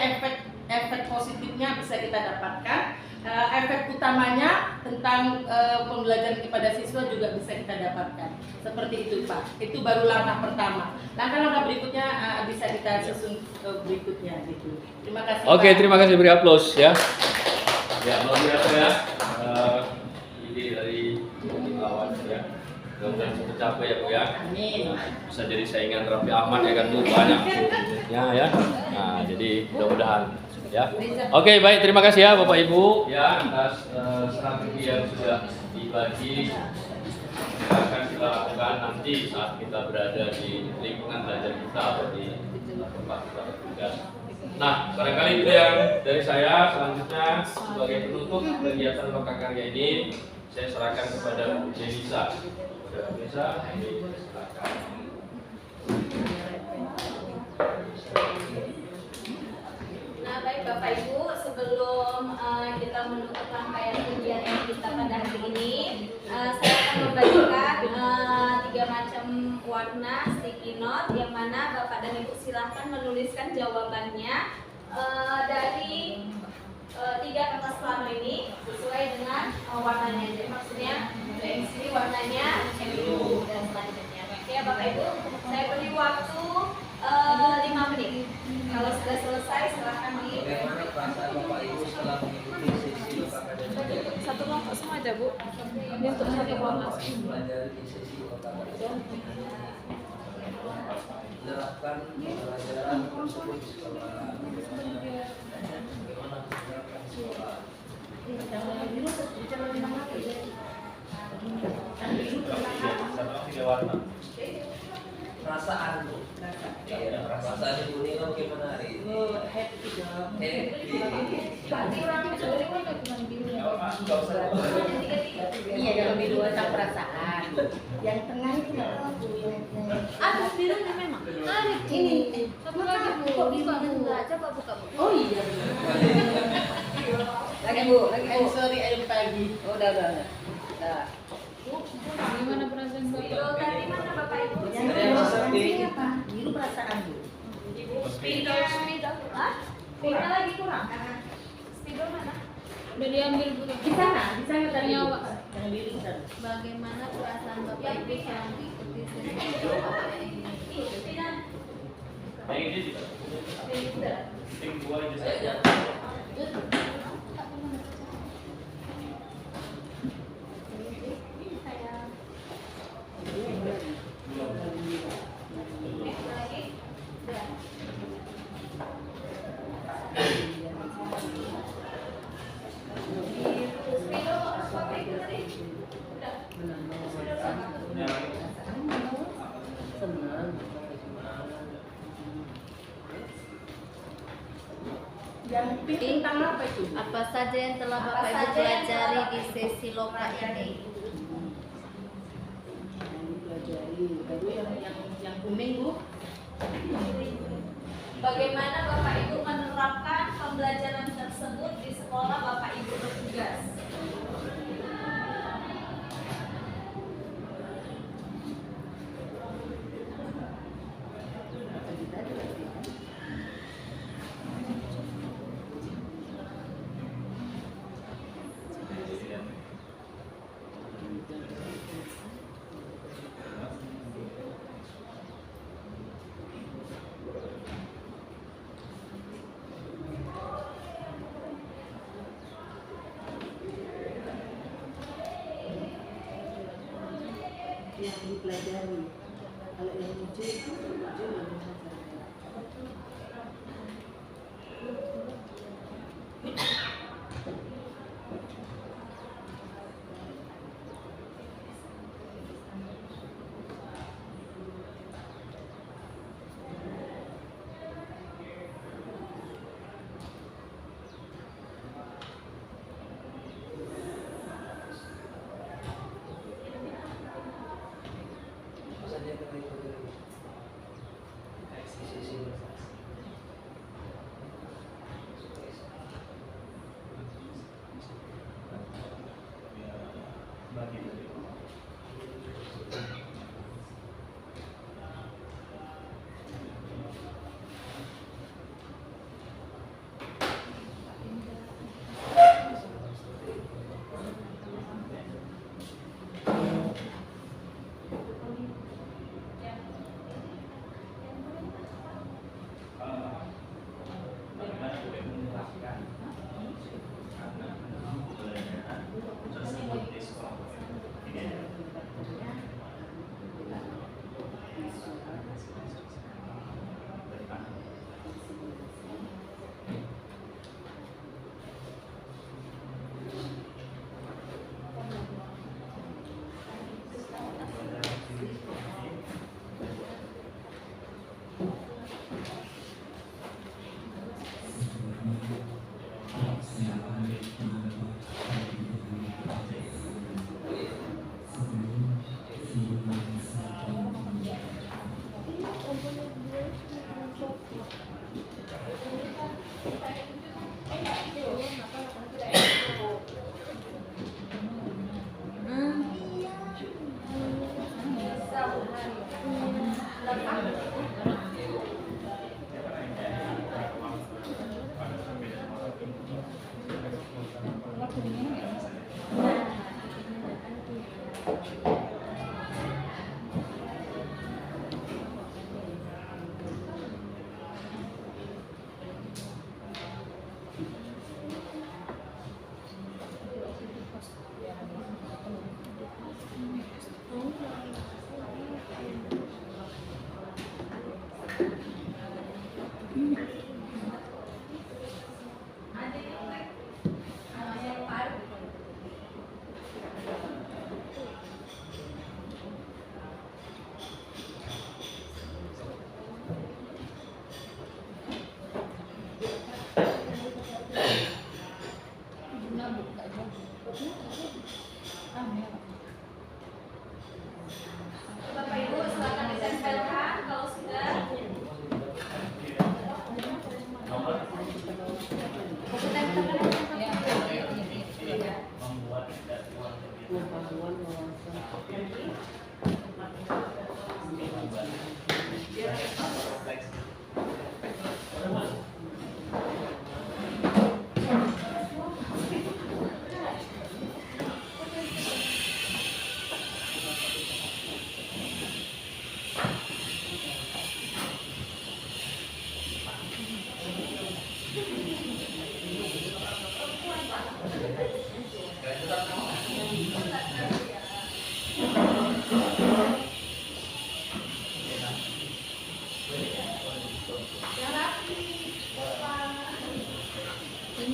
efek positifnya bisa kita dapatkan. Efek utamanya tentang pembelajaran kepada siswa juga bisa kita dapatkan. Seperti itu Pak. Itu baru langkah pertama. Langkah-langkah berikutnya bisa kita susun berikutnya gitu. Terima kasih. Oke, Pak. terima kasih, beri aplaus ya. Ya, luar biasa ya. Ini dari kawan ya. Mudah-mudahan bisa tercapai ya Bu ya. Amin. Bisa jadi saingan Raffi Ahmad ya kan Bu, banyak ya. Nah, jadi mudah-mudahan ya. Oke, baik, terima kasih ya Bapak Ibu ya atas strategi yang sudah dibagi. Akan kita lakukan nanti saat kita berada di lingkungan belajar kita atau di tempat kita bertugas. Nah, barangkali itu yang dari saya. Selanjutnya sebagai penutup kegiatan lokakarya ini, saya serahkan kepada Bu Denisa. Kepada Bu Denisa, silakan. Nah, baik Bapak Ibu, sebelum kita menutup rangkaian kegiatan kita pada hari ini, saya akan membagikan 3 macam warna sticky note yang mana Bapak dan Ibu silahkan menuliskan jawabannya dari 3 kertas plano ini sesuai dengan warnanya. Jadi maksudnya yang sini warnanya biru dan selanjutnya. Oke ya Bapak Ibu, saya beri waktu 5 menit. Kalau sudah selesai silahkan di. Bagaimana perasaan Bapak Ibu setelah mengikuti sesi lokakarya? Satu kelompok semua aja Bu. Ini untuk satu kelompok. Belajar di sesi lokakarya. Menerapkan pelajaran tersebut di sekolah. Bagaimana menerapkan sekolah? Perasaan Bu. Perasaan Ibu Nino gimana hari ini? Happy dong. Happy. Iya, dalam biru tentang perasaan. Yang tengah itu nggak tahu. Ada birunya memang. Ada ini. Satu lagi Bu. Kok buka Bu? Coba buka Bu. Oh iya. Lagi Bu, lagi Bu. Sorry, ayam pagi. Oh, udah. Gimana perasaan Biru Bapak? tadi mana Bapak Ibu? Yang apa? Biru perasaan Bu. Ibu spidol. Hah? Spidol lagi kurang. Spidol mana? Udah diambil Bu. Di sana tadi. Nyawa. Yang biru di sana. Bagaimana perasaan Bapak Ibu setelah mengikuti sesi lokakarya ini? Spidol. Yang ini juga. Yang dua ini saja. Yang pink tentang apa itu? Apa saja yang telah Bapak Apa Ibu saja yang pelajari telah di sesi loka ini? Pelajari. Baru yang kuning Bu. Bagaimana Bapak Ibu menerapkan pembelajaran tersebut di sekolah Bapak Ibu bertugas? Yang dipelajari. Kalau yang hijau itu hijau yang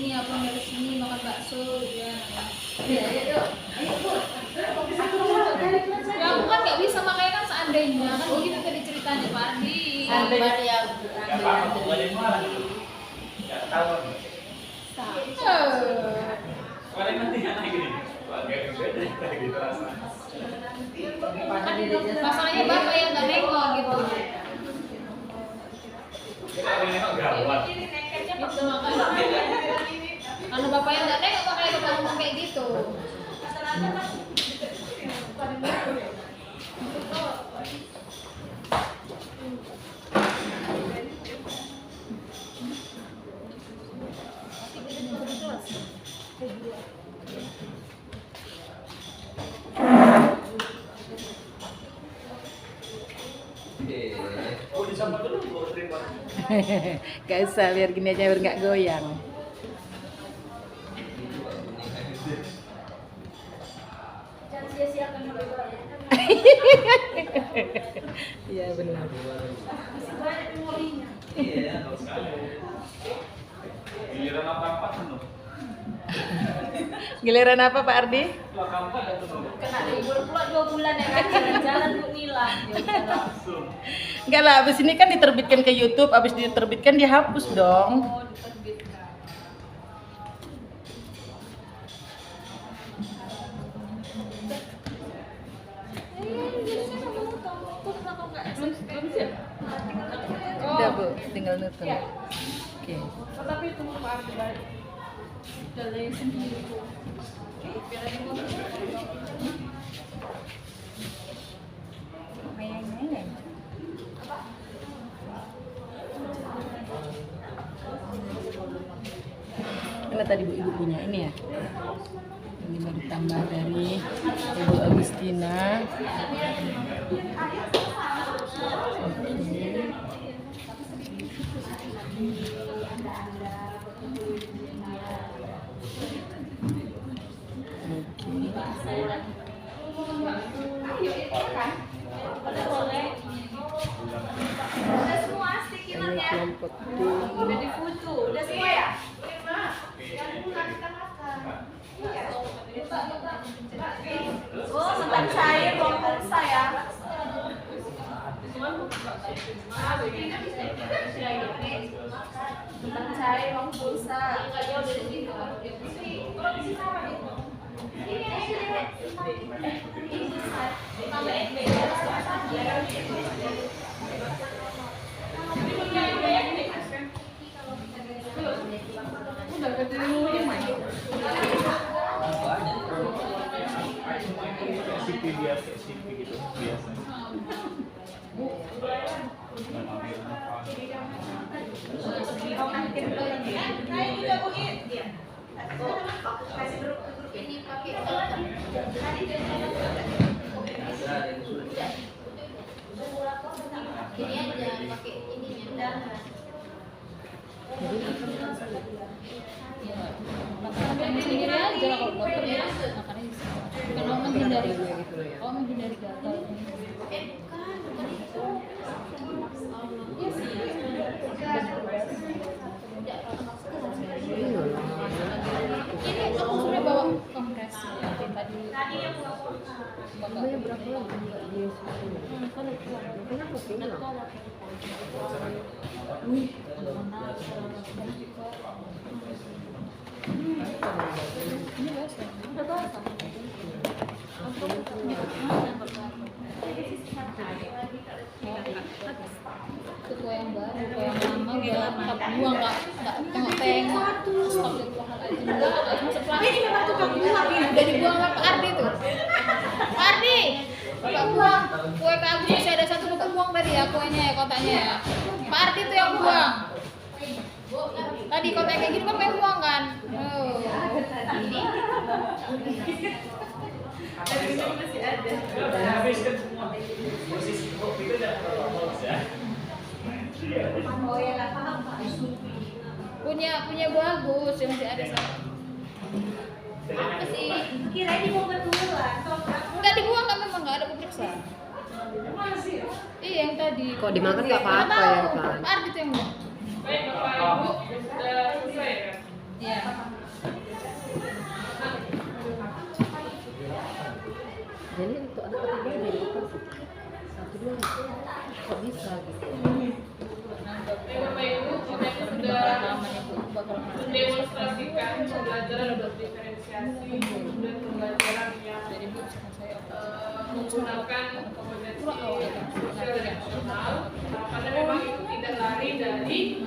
sini, aku dari sini makan bakso ya. Ya, yuk. Ayo, Bu. Ya aku kan nggak bisa, makanya kan seandainya kan begitu tadi ceritanya Pak Ardi. Sabar ya. Gak apa-apa, boleh marah. Gak tahu. Kemarin nanti anak gini. Agak beda gitu rasanya. Masalahnya bapak yang nggak nengok gitu. Kita orang nengok gawat. Gitu makanya. Kalau bapak yang nggak nengok makanya bapak ngomong kayak gitu. Oh, disambut dulu Bu terima. Gak usah, biar gini aja biar nggak goyang. Jangan sia-siakan dulu ya. Iya benar. Masih banyak memorinya. Iya. Giliran apa-apa penuh. Giliran apa Pak Ardi? Apa-apa dan penuh. Kena libur pula 2 bulan ya kan, jalan-jalan Bu Nila. Langsung. Enggak lah, abis ini kan diterbitkan ke YouTube, abis diterbitkan dihapus dong. Oh, diterbitkan. Udah Bu, tinggal nutup. Oke. Tetapi tunggu Pak Ardi balik. Dari sendiri tuh. Biar ada yang Mana tadi Bu Ibu punya ini ya? Ini mau ditambah dari Ibu Agustina. Udah semua stikinernya. Kelompok Udah difoto, udah semua ya? Oh, mentang cair uang pulsa ya. Mentang cair uang pulsa. udah gede rumah. CP biasa, CP gitu biasa. Ini pakai ini aja pakai ininya. Sendiri aja kalau dokter ya makannya bisa. Kalau menghindari menghindari gatal. Bukan itu. Iya sih. Ini aku sudah bawa kompres tadi. Bapaknya berapa lagi? Kalau ini basah. Udah basah. Itu kue yang baru, kue yang lama udah tak buang, nggak tengok-tengok. Astagfirullahaladzim, enggak masuk plastik. Ini memang tukang buang ini, udah dibuang sama Pak Ardi tuh. Pak Ardi, Bapak buang kue ke Agus masih ada satu Bapak buang tadi ya kuenya ya, kotaknya ya. Pak Ardi tuh yang buang. Tadi kotak kayak gini kan pengen buang kan? Oh. Udah habis kan semua. Posisi kopi itu udah terlalu ya. Oh ya, nggak paham Pak. Punya bagus yang masih ada satu. Apa sih? Kira ini mau bertulang. Enggak dibuang kan, memang enggak ada pemeriksaan. Iya yang tadi. Kok dimakan nggak apa-apa ya, Pak? Pak Ardi tuh yang buang. Baik Bapak Ibu, sudah selesai kan? Iya. Jadi untuk anak ketiga dari apa? Satu dua kok bisa gitu? Bapak Ibu, kita sudah mendemonstrasikan pembelajaran berdiferensiasi dan pembelajaran yang menggunakan kompetensi sosial dan emosional. Karena memang itu tidak lari dari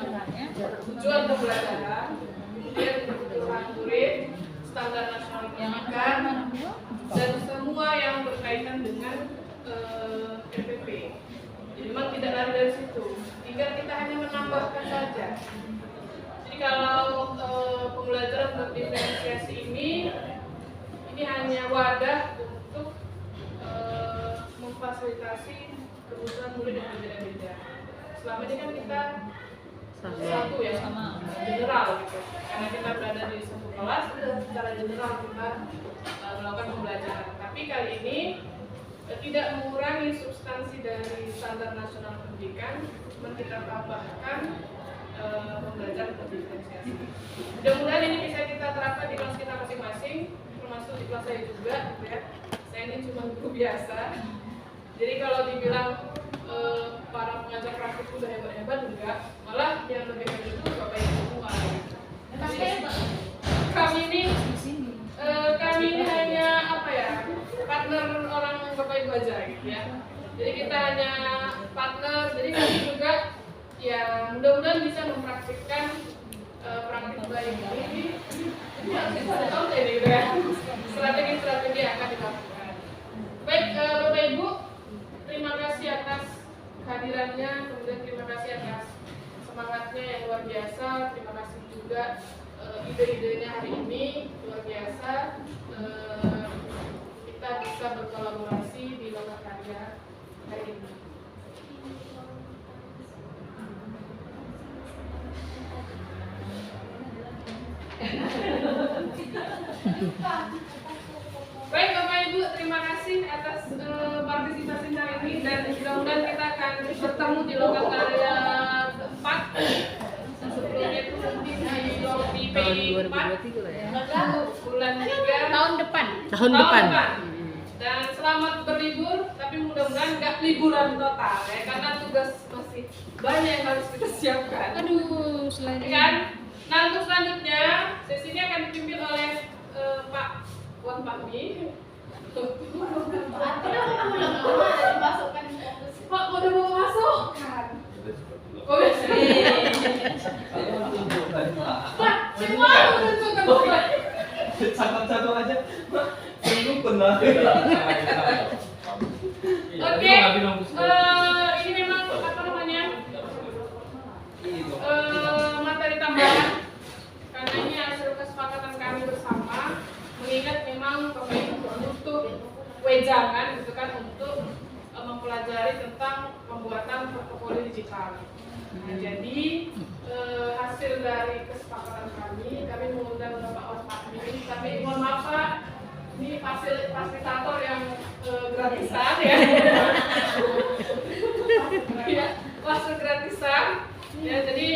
tujuan pembelajaran, kemudian kebutuhan murid, standar nasional pendidikan, dan semua yang berkaitan dengan RPP. Jadi memang tidak lari dari situ. Tinggal kita hanya menambahkan saja. Jadi kalau pembelajaran berdiferensiasi ini hanya wadah untuk memfasilitasi kebutuhan murid yang berbeda-beda. Selama ini kan kita satu ya, sama general gitu. Karena kita berada di satu kelas, secara general kita melakukan pembelajaran. Tapi kali ini tidak mengurangi substansi dari standar nasional pendidikan, cuma kita tambahkan pembelajaran berdiferensiasi. Mudah-mudahan ini bisa kita terapkan di kelas kita masing-masing, termasuk di kelas saya juga, gitu ya. Saya ini cuma guru biasa. Jadi kalau dibilang para pengajar praktik udah hebat-hebat, enggak. Malah yang lebih hebat itu Bapak Ibu semua. Kami ini hanya apa ya, partner orang Bapak Ibu aja gitu ya. Jadi kita hanya partner, jadi kami juga ya mudah-mudahan bisa mempraktikkan praktik baik ini. Strategi-strategi yang akan dilakukan. Baik Bapak Ibu, terima kasih atas kehadirannya, kemudian terima kasih atas semangatnya yang luar biasa, terima kasih juga ide-idenya hari ini luar biasa. Kita bisa berkolaborasi di Lokakarya hari ini. Baik Bapak Ibu, terima kasih atas partisipasi hari ini dan mudah-mudahan kita akan bertemu di Lokakarya keempat. Sebelumnya itu nanti di PI 4 bulan 3 Tahun depan. Dan selamat berlibur, tapi mudah-mudahan nggak liburan total ya, karena tugas masih banyak yang harus kita siapkan. Aduh, selain Kan? Nah untuk selanjutnya sesi ini akan dipimpin oleh Pak Wan Fahmi. Pak udah mau masuk kan? Oh ya Pak, semua udah cukup. Satu aja, belum pernah. Oke, ini memang apa namanya materi tambahan karena ini hasil kesepakatan kami bersama. Mengingat memang Bapak Ibu butuh wejangan gitu kan untuk mempelajari tentang pembuatan portofolio digital. Nah, jadi hasil dari kesepakatan kami mengundang Bapak Wan Fahmi. Kami mohon maaf Pak, ini fasilitator yang gratisan ya. Ya, masuk gratisan. Ya, jadi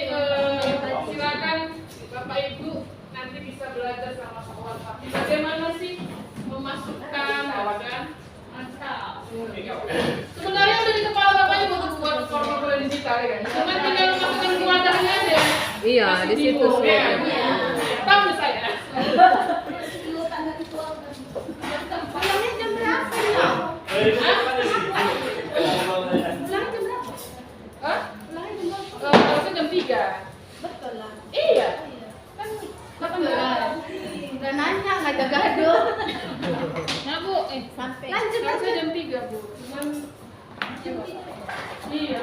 silakan Bapak Ibu nanti bisa belajar sama Pak Wan Fahmi. Bagaimana sih memasukkan kan? Sebenarnya udah di kepala Bapaknya buat portofolio digital ya kan? Cuma tinggal masukkan ke wadahnya aja. Iya, di situ sih. Tahu saya. Pulangnya jam berapa ya? Pulangnya jam berapa? Hah? Pulangnya jam berapa? Harusnya jam 3. Betul lah. Iya. Kan 18. Udah nanya nggak gaduh. Nah Bu, Sampai. Lanjut Harusnya aja. jam 3 Bu. Cuman iya.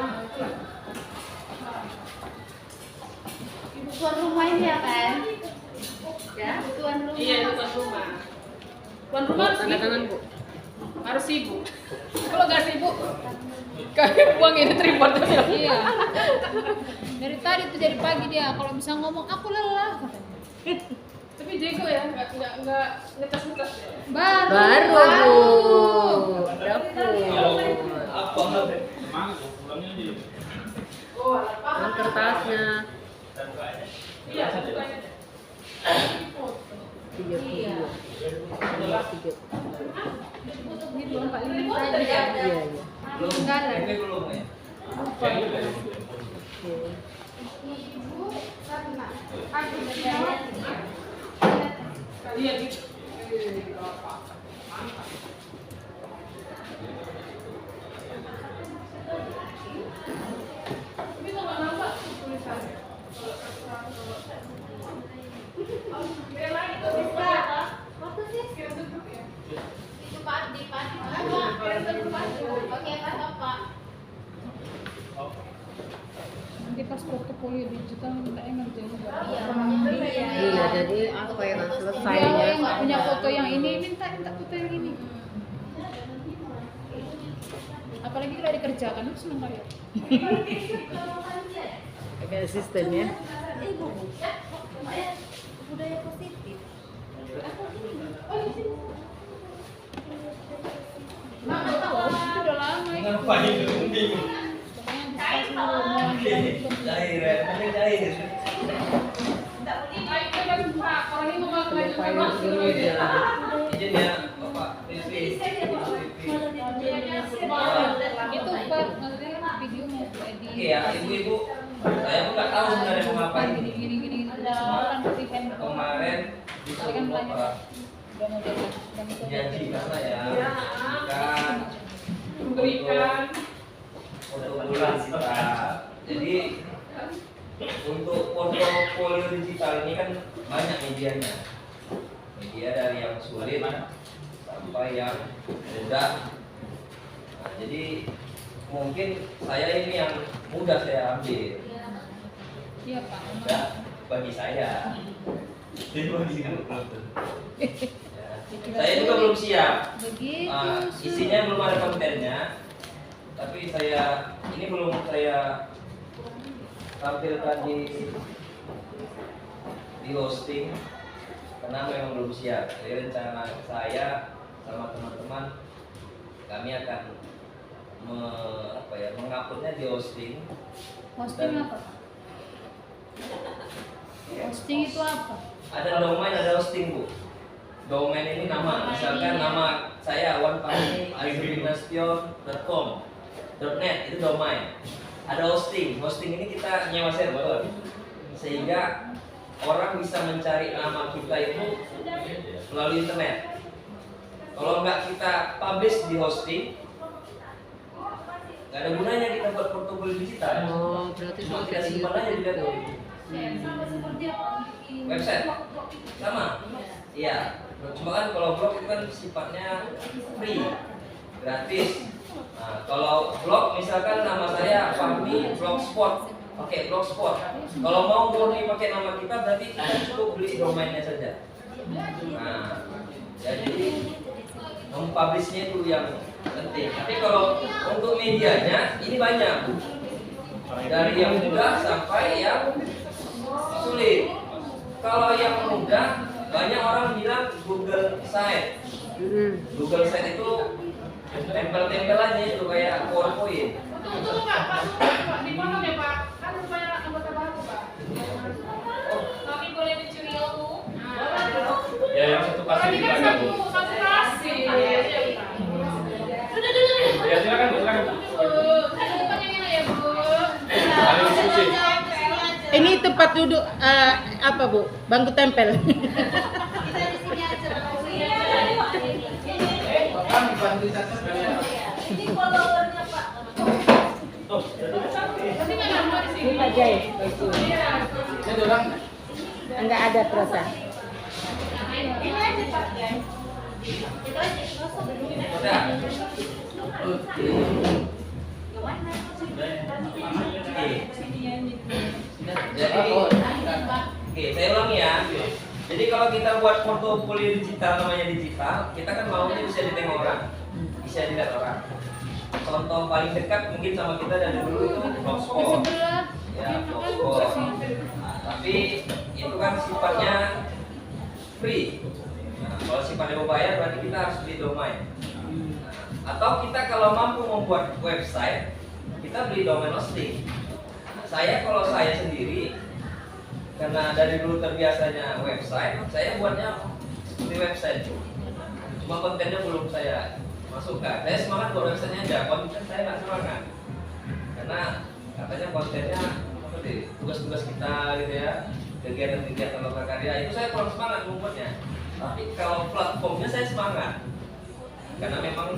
Ibu tuan rumah ini ya kan? Ya, ibu tuan rumah. Iya, itu tuan rumah. Tuan rumah harus sibuk. Harus sibuk. Kalau nggak sibuk, kami buang ini tripod. iya. Dari tadi tuh dari pagi dia kalau bisa ngomong aku lelah katanya. Tapi Jago ya, nggak ngetes ya. Baru. Apa? Semangat pulangnya aja. Oh, apa? Kertasnya. Iya, bukannya. Ini belum Pak Lili. Belum, ini belum ya. Iya gitu. Tapi kok nggak nampak tulisannya? Bella itu bisa. Waktu sih Kira tutup ya. itu Pak di Pak. Oke Pak. Nanti pas portofolio digital minta yang ngerjain juga. Iya. Jadi apa yang Dia selesainya? yang nggak punya foto yang ini minta foto yang ini. Apalagi kalau dikerjakan itu seneng kali ya. Pakai asistennya. Budaya positif. Nah, tahu itu udah lama itu. Ngapain lu bingung? Pokoknya antisipasi Cair ya, penting cair. Baik, kita Pak. Kalau ini mau melanjutkan waktu ya. Izin ya, Bapak. Vivi. itu Pak, maksudnya videonya edit. Oke ya, ibu-ibu. Saya pun nggak tahu sebenarnya mau ngapain. Gini. Kan putih kan. Kemarin disuruh Kalian Bapak udah mau jadi dan itu. janji ke saya kan Memberikan untuk bulan kita. Jadi untuk portofolio digital ini kan banyak medianya. Media dari yang sulit sampai yang mudah. Nah, jadi mungkin saya ini yang mudah saya ambil. Iya Pak. Mudah bagi saya. Jadi bagi kamu saya juga belum siap. Begitu. Isinya belum ada kontennya, tapi ini belum saya tampilkan di hosting karena memang belum siap. Jadi rencana saya sama teman-teman kami akan menguploadnya di hosting. Hosting apa Pak? Hosting itu apa? Ada domain, ada hosting Bu. Domain ini nama, misalkan nama saya awanfahmi@dinastion.com .net itu domain. Ada hosting, hosting ini kita nyewa server sehingga orang bisa mencari nama kita itu melalui internet. Kalau nggak kita publish di hosting, nggak ada gunanya kita buat portofolio digital. Oh, berarti Cuma kita simpan aja di laptop. Website sama, iya. Cuma kan kalau blog itu kan sifatnya free, gratis. Nah, kalau blog misalkan nama saya Fahmi Blogspot, pakai Blogspot. Kalau mau murni pakai nama kita berarti kita cukup beli domainnya saja. Nah, jadi mempublishnya itu yang penting. Tapi kalau untuk medianya ini banyak, dari yang mudah sampai yang sulit. Kalau yang mudah banyak orang bilang Google Site. Google Site itu tempel-tempel aja itu kayak PowerPoint. Tunggu Pak, dipotong ya Pak. Kan rupanya anggota baru Pak. Kami boleh mencuri ilmu. Ya yang satu Kalau pasti ini kan dijaga Bu. satu kasih. Ya silakan Bu, silakan Bu. Kan depan yang enak ya Bu. Kali diskusi. Ini tempat duduk apa Bu? Bangku tempel. Kita di sini aja. Ini followernya Pak. Tapi nggak nama di sini. Pak Jai, baju. Iya. Enggak ada terasa. Ini aja Pak ya. Udah. Oke, saya ulangi ya. Jadi kalau kita buat portofolio digital namanya digital, kita kan maunya bisa ditengok orang, bisa dilihat orang. Contoh paling dekat mungkin sama kita dari dulu itu Blogspot. Ya, Blogspot. Nah, tapi itu kan sifatnya free. Nah, kalau sifatnya mau bayar berarti kita harus beli domain. Nah, atau kita kalau mampu membuat website, kita beli domain hosting. Nah, kalau saya sendiri karena dari dulu terbiasanya website, saya buatnya seperti website. Cuma kontennya belum saya masukkan. Saya semangat buat websitenya aja, konten saya nggak semangat. Karena katanya kontennya seperti tugas-tugas kita gitu ya, kegiatan-kegiatan lokal karya, itu saya kurang semangat membuatnya. Tapi kalau platformnya saya semangat, karena memang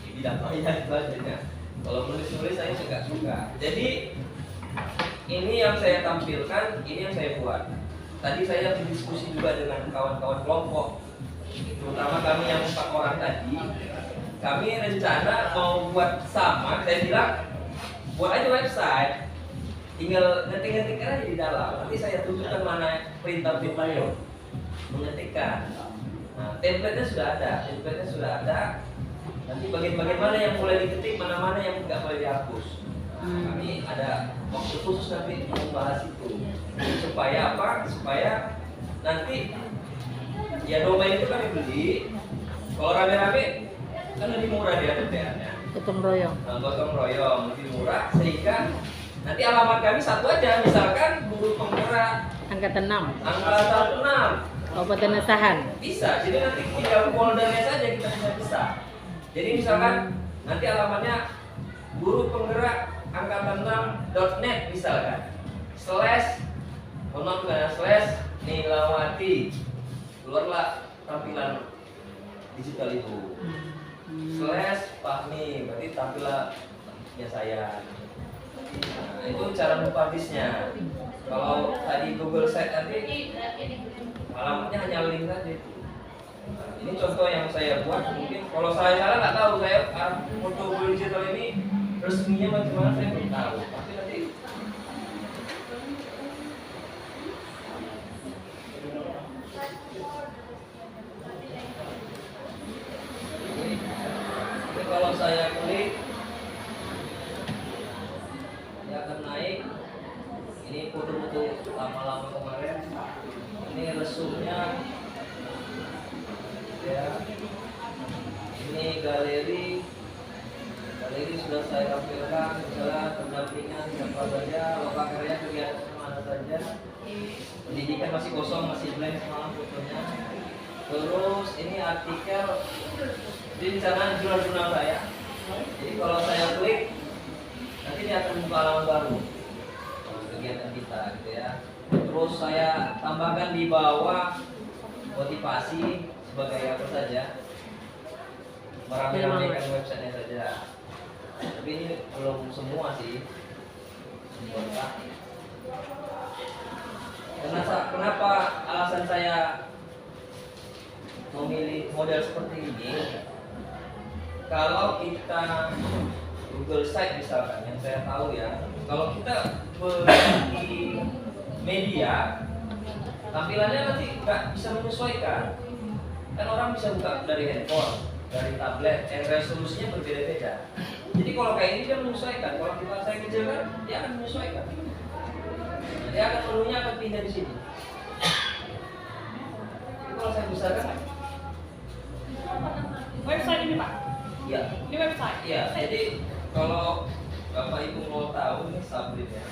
di bidang saya itu aja. Kalau nulis-nulis saya suka. Jadi ini yang saya tampilkan, ini yang saya buat. Tadi saya berdiskusi juga dengan kawan-kawan kelompok, terutama kami yang 4 orang tadi. Kami rencana mau buat sama, saya bilang buat aja website, tinggal ngetik-ngetik aja di dalam. Nanti saya tunjukkan mana perintah-perintahnya mengetikkan. Nah, template-nya sudah ada. Nanti bagian-bagian mana yang boleh diketik, mana-mana yang nggak boleh dihapus. Kami ada waktu khusus nanti membahas itu. Supaya apa? Supaya nanti ya domain itu kami beli. Kalau rame-rame kan lebih murah dia DPR-nya. Gotong royong. Nah, gotong royong lebih murah sehingga nanti alamat kami satu aja, misalkan Guru Penggerak Angkatan 6. Angkatan 6. Kabupaten Asahan. Bisa, jadi nanti tinggal foldernya saja kita bisa. Jadi misalkan nanti alamatnya Guru Penggerak Angkatan 6.net misalkan /Nilawati, keluarlah tampilan digital itu /Fahmi, berarti tampilan ya saya. Nah, itu cara mempublishnya. Kalau tadi Google Site nanti alamatnya hanya link saja itu. Nah, ini contoh yang saya buat. Mungkin kalau saya salah nggak tahu, saya foto digital ini resminya bagaimana saya belum tahu. Tapi nanti ini kalau saya klik dia akan naik. Ini foto-foto lama-lama kemarin. Ini resumnya ya. Ini galeri sudah saya tampilkan, misalnya pendampingan siapa saja, lokal karya kegiatan mana saja. Pendidikan masih kosong, masih blank semalam fotonya. Terus ini artikel, ini di sana jurnal saya. Jadi kalau saya klik, nanti dia akan buka halaman baru kegiatan kita gitu ya. Terus saya tambahkan di bawah motivasi sebagai apa saja, meramaikan websitenya saja. Tapi ini belum semua sih. Kenapa alasan saya memilih model seperti ini? Kalau kita Google Site misalkan, yang saya tahu ya, kalau kita beli media, tampilannya nanti nggak bisa menyesuaikan. Kan orang bisa buka dari handphone, dari tablet, yang resolusinya berbeda-beda. Jadi kalau kayak ini dia menyesuaikan. Kalau kita saya kecilkan, dia akan menyesuaikan. Dia akan menunya akan pindah di sini. Jadi kalau saya besarkan, Website ini Pak? ya. Ini website? Iya. Jadi kalau Bapak Ibu mau tahu ini sublit ya.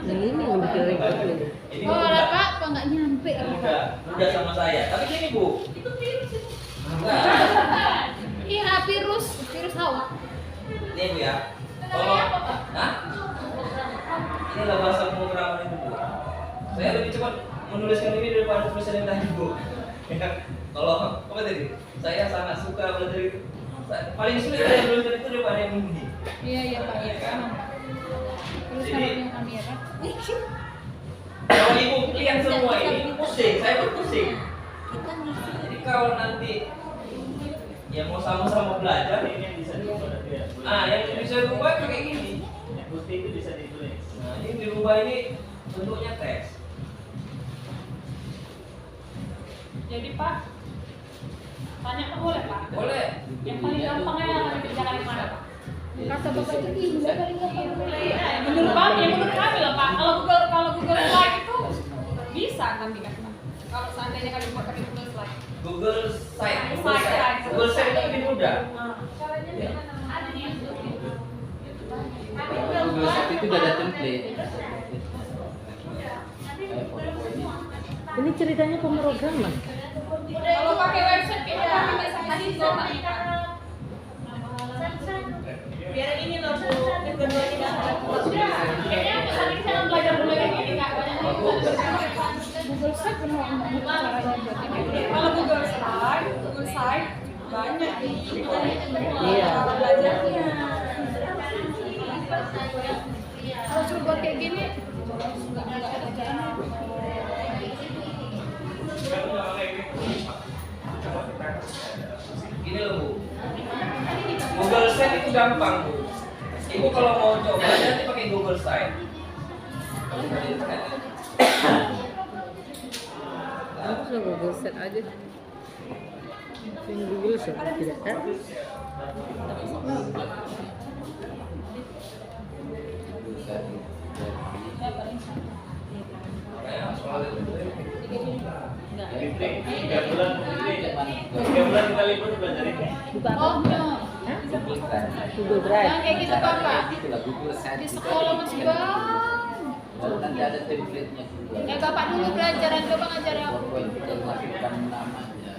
Ini membuat rekod ini. Ini Oh, mudah. Pak, kok nggak nyampe? Mudah sama saya. Tapi gini Bu. Enggak. Iya, virus hawa. Ini Bu ya. Kalau Hah? Inilah bahasa pemrograman itu Bu. Saya lebih cepat menuliskan ini daripada tulisan yang tadi Bu. Ya, kalau apa tadi? Saya sangat suka belajar itu. Paling sulit saya belajar itu daripada yang ini. Iya, Pak, iya. Kan? Terus Jadi- kalau yang kamera. Kalau Ibu lihat semua ini pusing, saya pun pusing. Nah, jadi kalau nanti ya mau sama-sama belajar, Ini yang bisa diubah nanti ya. yang bisa dirubah kayak gini. Yang putih itu bisa ditulis. Nah, ini dirubah ini bentuknya teks. Jadi Pak, tanya Pak boleh Pak? Boleh. Yang paling gampangnya yang akan dikerjakan di mana Pak? Kata Bapak itu Indah paling gampang. Menurut Pak, ya menurut kami lah Pak. Kalau Google Slide itu bisa kan dikasih Pak. Kalau seandainya kami buat pakai Google Slide. Google Site, Google Site. itu lebih mudah. Caranya gimana? Ada di YouTube. itu udah ada template. Ini ceritanya pemrograman. Kalau pakai website kayaknya pakai sanksi Pak. Biar ini loh Bu, kedua tidak ada. Kayaknya misalnya kita belajar kayak gini nggak banyak. Google Site benar caranya berarti kayak gitu. Kalau Google Site banyak di Iya. belajarnya. Kalau suruh buat kayak gini, Gini loh Bu, Google Site itu gampang Bu. Ibu kalau mau coba nanti pakai Google Site. Aku sudah Google Set aja. Ini Google Set tidak kan? Tiga bulan kita libur belajar ini. oh no. Google Drive. Yang kayak gitu Bapak. Itulah Google Site. Di sekolah masih bang. Lalu nanti ada template-nya juga. Ya Bapak dulu belajaran Bapak ngajar yang PowerPoint kita melakukan namanya.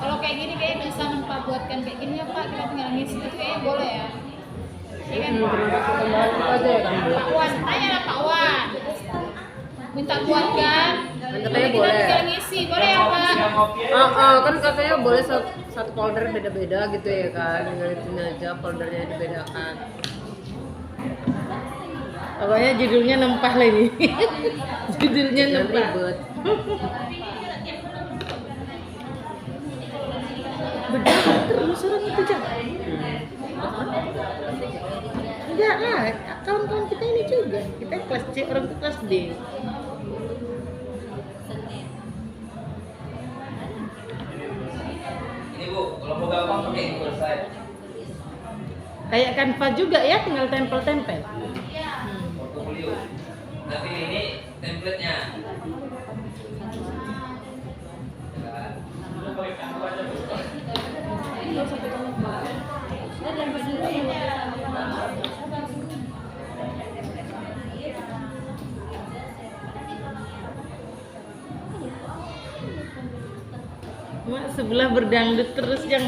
kalau kayak gini kayak bisa Pak buatkan kayak gini ya Pak, kita tinggal ngisi itu kayaknya boleh ya. Iya kan? Aja ya kan. Pak Wan, tanya lah Pak Wan. Minta buatkan. Katanya Kita boleh. tinggal ngisi, boleh ya Pak? Kan katanya boleh satu folder beda-beda gitu ya kan. Tinggal itu aja foldernya dibedakan. Pokoknya judulnya nempah lagi. Judulnya nempah. Bedakan terus orang itu jangan. Enggak lah, kawan-kawan kita ini juga. Kita kelas C, orang itu kelas D. Ini Bu, kalau mau gampang pakai Google Site. Kayak Canva juga ya, tinggal tempel-tempel. Portfolio. Nanti ini template-nya. Mak sebelah berdangdut terus yang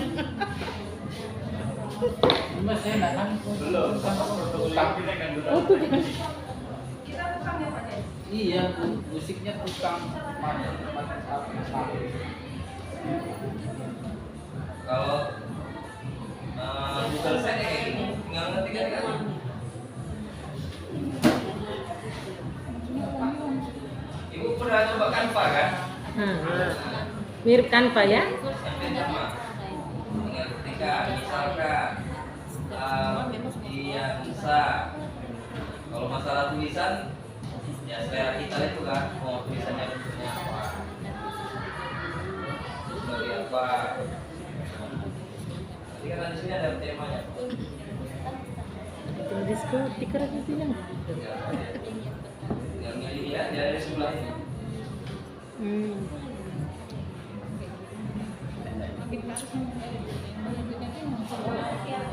Mas saya nggak kan Belum. Utang kita kan dulu. oh tuh kan. iya Bu, musiknya tukang mati. Kalau Google Site kayak gini, tinggal ngetik aja kan. Ibu pernah coba Canva kan? Mirip Canva ya? Template sama. Tinggal ketikkan, misalkan dia bisa. Kalau masalah tulisan, ya selera kita itu kan, mau tulisannya bentuknya apa, sebagai apa. Jadi kan di sini ada temanya. Tinggal diskotik orang itu yang. Yang milih ya dari sebelah ini.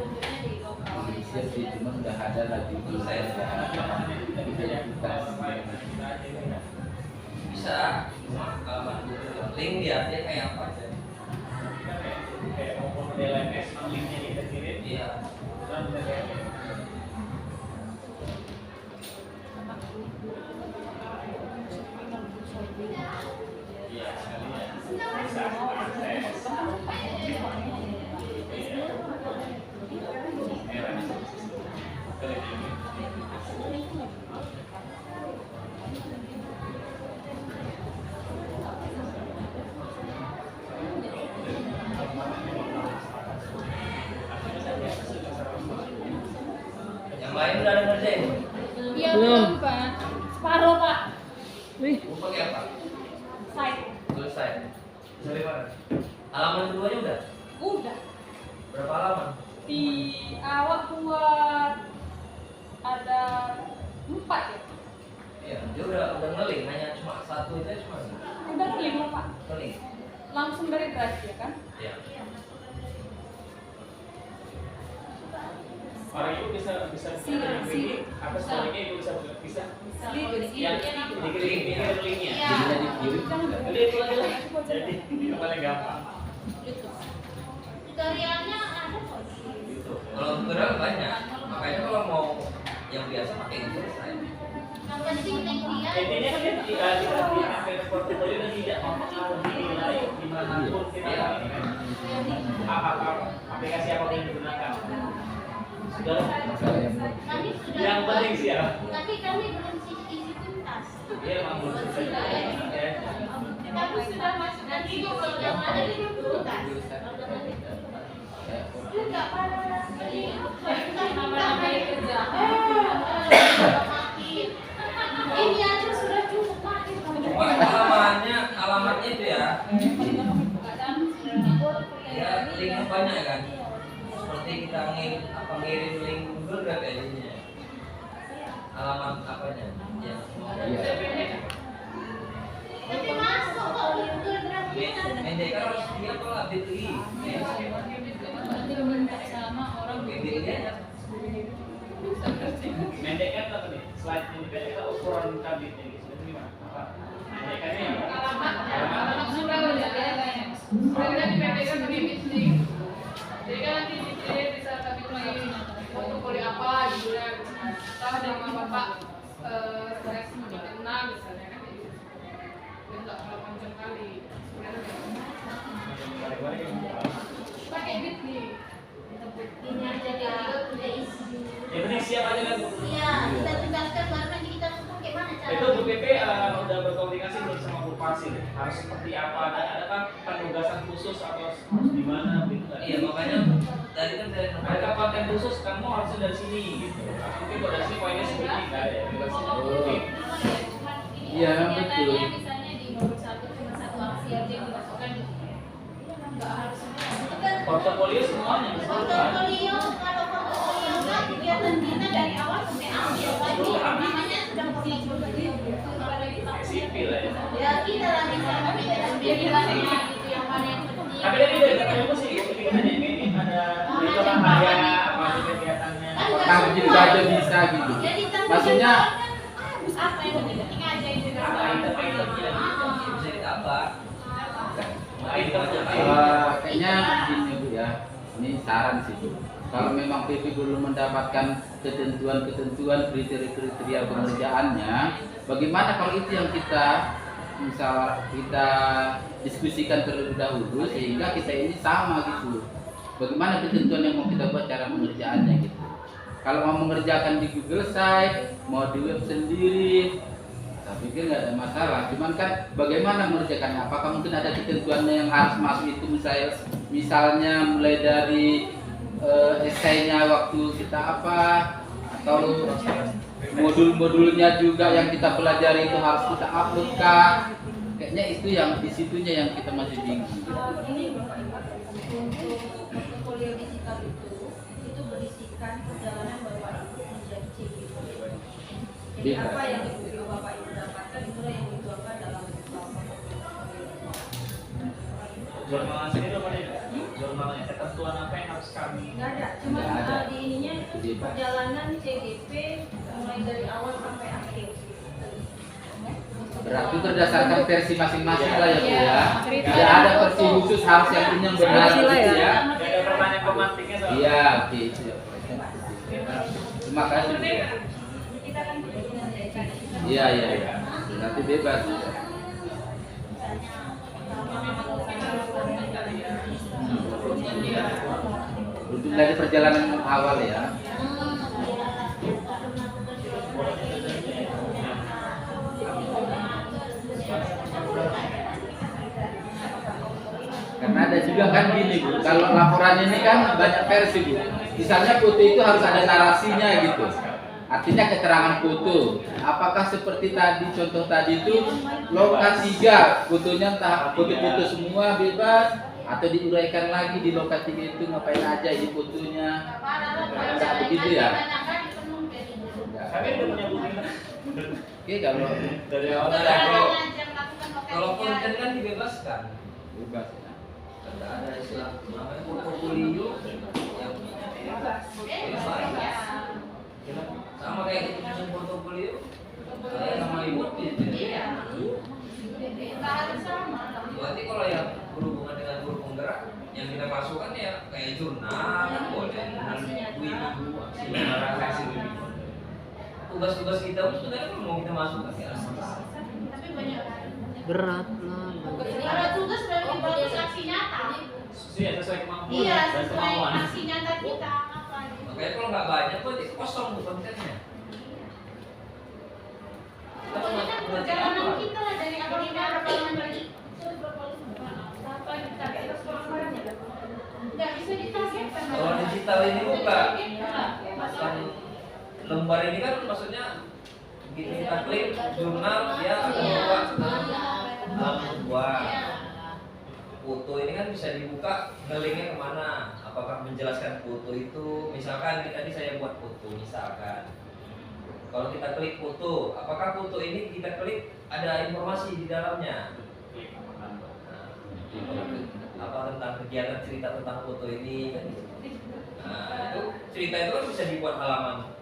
Indonesia sih cuma udah ada lagi di saya Bisa, cuma link dia kayak apa aja. Kayak model MS, linknya kita kirim. Iya. Iya, sekalian. Bisa akses. Merah. Klik ini. Yang lain udah ada ngerjain? Iya Belum. belum Pak. Separuh Pak. Wih, Mau pakai apa? Site. Selesai. Dari mana? Halaman keduanya udah? Udah. Berapa halaman? Di awal buat ada 4 ya. Iya, dia udah ngeling, hanya cuma satu aja cuma Udah 5 Pak. ngeling. Langsung dari drive ya kan? Iya. Orang itu bisa apa sebaliknya itu bisa yang dikelilingi Iya. jadi itu aja lah. Jadi itu paling gampang. Tutorialnya ada kok. Kalau tutorial banyak, makanya kalau mau yang biasa pakai itu selesai. Yang penting dia Intinya kan kita portofolio dan tidak mempengaruhi nilai dimanapun kita aplikasi apa yang digunakan. Sudah. kami sudah Yang buat, penting sih ya. tapi kami belum isi tuntas. Dia memang belum selesai. Kami sudah masukkan itu kalau yang ada di tuntas. Juga pada namanya kerja. Ini aja sudah cukup makin. Alamatnya itu ya. Ya, linknya banyak kan. Seperti kita ngirim link Google Drive jadinya. Alamat apanya? Ya. Tapi masuk kok di Google Drive. Mendek kan harus dia apa BTI. BTI aja. Mendek kan apa nih? Slide ini pendek kan ukuran tabletnya gitu. Gimana? Apa? Mendekannya ya? Alamat sudah udah ada. Sudah dipendekkan ke bibit nih. Jadi kan nanti bisa tapi lagi portofolio apa gitu ya. Entah nama bapak seleksi 6 misalnya kan gitu. Dan nggak terlalu panjang kali. Pakai bit nih. Ini aja dia udah isi. Yang penting siap aja kan? Iya, kita tugaskan baru nanti kita pakai mana cara. Itu Bu PP udah berkomunikasi belum sama Bu Fasil? Harus seperti apa? Adakah penugasan khusus atau harus di mana gitu? Iya, makanya tadi kan dari Adakah konten khusus kamu harusnya dari sini gitu? Mungkin kalau dari sini poinnya seperti nggak ada ya? Iya, betul. Misalnya di nomor 1 cuma satu aksi aja yang dimasukkan. Enggak harus itu kan Portofolio semuanya. portofolio. Kalau portofolio kan kegiatan kita dari awal sampai akhir lagi namanya sudah portofolio. Sipil lah ya. Ya kita lagi sama kegiatan bilangnya gitu yang mana yang penting. Tapi tadi dari ketemu sih, kegiatannya ini ada itu bahaya apa sih kegiatannya? Apakah begitu aja bisa gitu? Jadi Maksudnya apa yang penting aja itu Apa item bisa ditambah. kayaknya gini Bu ya, ini saran sih Bu. Kalau memang PP belum mendapatkan ketentuan-ketentuan kriteria pengerjaannya, bagaimana kalau itu yang kita diskusikan terlebih dahulu sehingga kita ini sama gitu. Bagaimana ketentuan yang mau kita buat cara pengerjaannya gitu. Kalau mau mengerjakan di Google Site, mau di web sendiri, saya pikir nggak ada masalah. Cuman kan bagaimana mengerjakannya? Apakah mungkin ada ketentuannya yang harus masuk itu misalnya mulai dari esainya waktu kita apa, atau modul-modulnya juga yang kita pelajari itu harus kita upload kah? Kayaknya itu yang disitunya yang kita masih bingung. Ini untuk portofolio digital itu berisikan perjalanan Bapak Ibu menjadi CGP. Jadi apa yang Ibu Bapak Ibu dapatkan itulah yang dituangkan dalam portofolio. Jurnal sini itu apa nih? Jurnalnya ketentuan apa yang harus kami? Nggak ada, cuma di ininya itu perjalanan CGP mulai dari awal sampai akhir. Berarti berdasarkan versi masing-masing lah ya Bu ya. Tidak ada versi khusus harus yang ini yang benar gitu ya. Tidak ada pertanyaan pemantiknya soalnya. Iya, oke itu ya. Terima kasih Bu. Kita kan Iya. Nanti bebas. Untuk dari perjalanan awal ya. Karena ada juga kan gini Bu, kalau laporan ini kan banyak versi Bu. Misalnya foto itu harus ada narasinya gitu. Artinya keterangan foto. Apakah seperti tadi contoh tadi itu loka 3 fotonya entah foto-foto semua bebas atau diuraikan lagi di loka 3 itu ngapain aja ini fotonya. Enggak begitu ya? Kami udah punya bukti. Oke kalau Dari awal Kalau konten kan dibebaskan. bebas ya. Tidak ada istilah namanya portofolio yang Sama kayak kita nyusun portofolio, saya sama ibu gitu. Berarti kalau yang berhubungan dengan guru penggerak, yang kita masukkan ya kayak jurnal, boleh, tugas-tugas kita sebenarnya mau kita masukkan ya. Berat lah. Kalau tugas berarti bagus aksi nyata. Iya, sesuai kemampuan Iya, dan sesuai kemauan. aksi nyata kita. Apa gitu. Makanya kalau nggak banyak tuh kosong tuh kontennya. Pokoknya kan perjalanan kita lah dari awal kita rekaman lagi. Apa kita nggak bisa ditargetkan. Kalau digital ini bukan lembar ini kan maksudnya begitu kita klik jurnal dia akan buka foto ini kan bisa dibuka ngelinknya kemana, apakah menjelaskan foto itu, misalkan tadi saya buat foto misalkan, kalau kita klik foto, apakah foto ini kita klik ada informasi di dalamnya, apa tentang kegiatan cerita tentang foto ini kan gitu. Nah itu cerita itu kan bisa dibuat halaman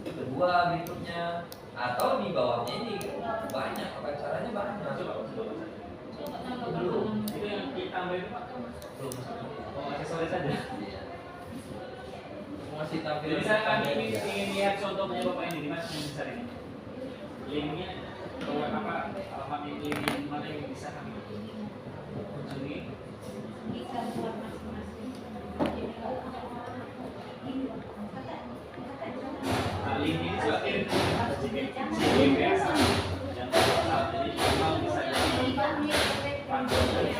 kedua berikutnya atau di bawahnya ini banyak, apa caranya banyak. Belum. Itu yang ditambah itu Pak? Belum. Mau aksesoris saja. Mau ngasih tampil. Jadi saya kami ingin lihat contohnya Bapak ini di mana yang besar ini. Linknya apa? Alamat link mana yang bisa kami kunjungi? Nah, link ini juga kirim ke biasa. Dan jadi kalau bisa jadi panduan dari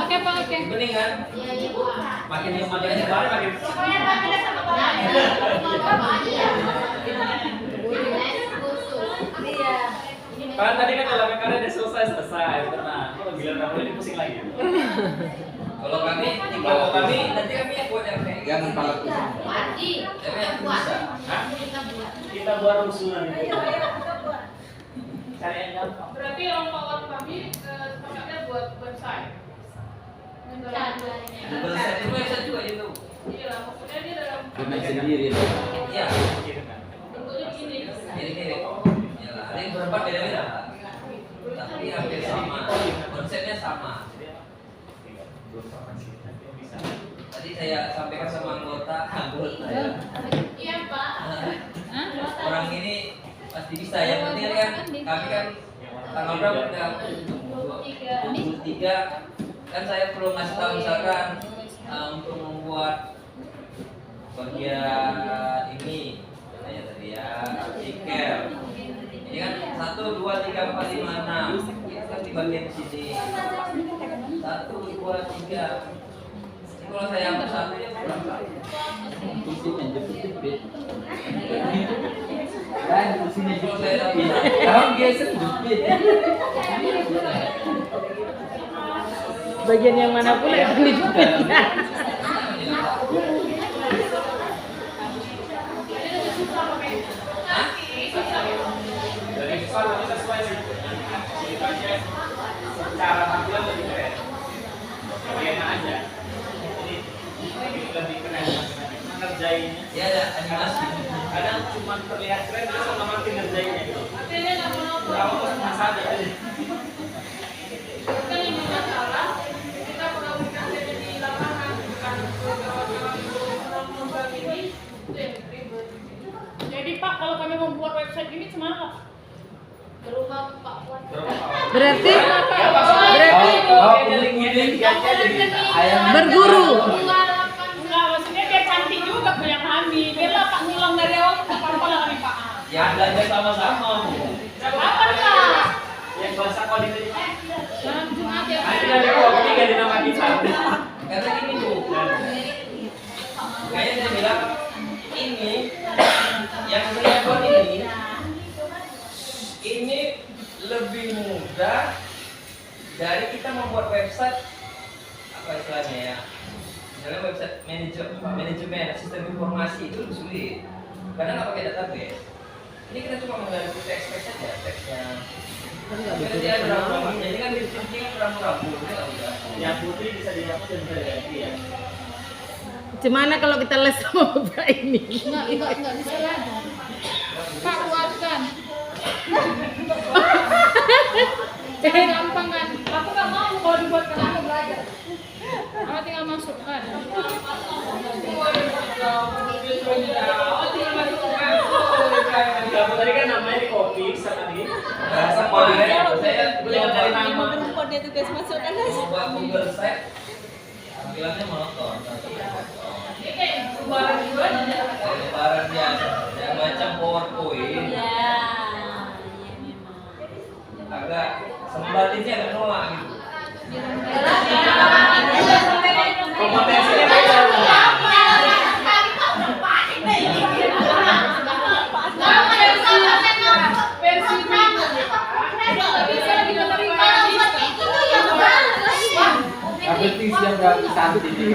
Oke Pak, oke. Bening kan? Iya, iya, Pak. Makin nyebar makin. Pokoknya kami udah sama Bapak. Bapak aja ya. Iya. Kan tadi kan kalau karya udah selesai. Tenang. Kalau giliran kamu ini pusing lagi. Kalau kami nanti kami yang buat yang kayak Jangan pala pusing. Wadi. Kami yang bisa. Hah? Kita buat usulan itu. Cari yang gampang. Berarti lompat kami sepakatnya buat website. Google Search itu bisa juga itu. Iya, maksudnya dia dalam Gunain sendiri. Iya. bentuknya gini. Mirip-mirip. Ya lah, ada yang berempat beda-beda. Tapi hampir sama. Konsepnya sama. Tadi saya sampaikan sama anggota ya. Iya, Pak. Orang ini pasti bisa. Yang penting kan kami kan tanggal berapa kita? 23. Kan saya perlu ngasih tahu misalkan untuk membuat bagian ini saya tadi ya artikel. Ini kan 1, 2, 3, 4, 5, 6. Itu kan di bagian sini. 1, 2, 3. Ini kalau saya hapus satunya berapa? Isinya jepit-jepit. Dan isinya Kalau saya jepit. hapus Kalau geser jepit. Bagian yang mana pula yang dijepitnya. Dari soal tapi sesuai sih. Ceritanya cara tampilan lebih keren. Enak aja. Jadi lebih keren ngerjainnya. Ya ada animasi. Kadang cuma terlihat keren terus sama makin ngerjainnya gitu. Artinya nama-nama Kamu terus masalah aja. kan yang masalah kita mengaplikasikannya di lapangan, bukan kawan-kawan program ini itu yang ribet. Jadi Pak, kalau kami membuat website ini gimana Pak? Ke rumah Pak Wan. Berarti Berguru. Enggak, maksudnya biar cantik juga tuh yang kami. Biarlah Pak ngulang dari awal, apa-apa lah kami Pak. Ya belajar sama-sama. Apa Pak? Yang bahasa coding tadi. Langsung aja. Nanti dari awal ini ganti nama kita. Karena ini tuh. Kayaknya dia bilang ini yang saya buat ini lebih mudah dari kita membuat website apa istilahnya ya. misalnya website manajemen sistem informasi itu lebih sulit karena nggak pakai database. Ini kita cuma mengganti teks saja, teksnya. Jadi ada rambu, jadi kan ini kan rambu-rambu, ini nggak udah. Yang putih bisa dihapus dan bisa diganti ya. Gimana kalau kita les sama bapak ini? Enggak bisa lagi. Pak kuatkan. Gampang kan? Aku nggak mau kalau dibuatkan aku belajar. Aku tinggal masukkan. Kamu tadi kan namanya di copy tadi. Sama saya Boleh dari nama. Dia tugas masukkan aja. coba Google Site, tampilannya monoton. Lebaran biasa, yang macam PowerPoint. Agak sembalinnya agak noak gitu. Kompetensinya beda. Artis yang nggak cantik ini.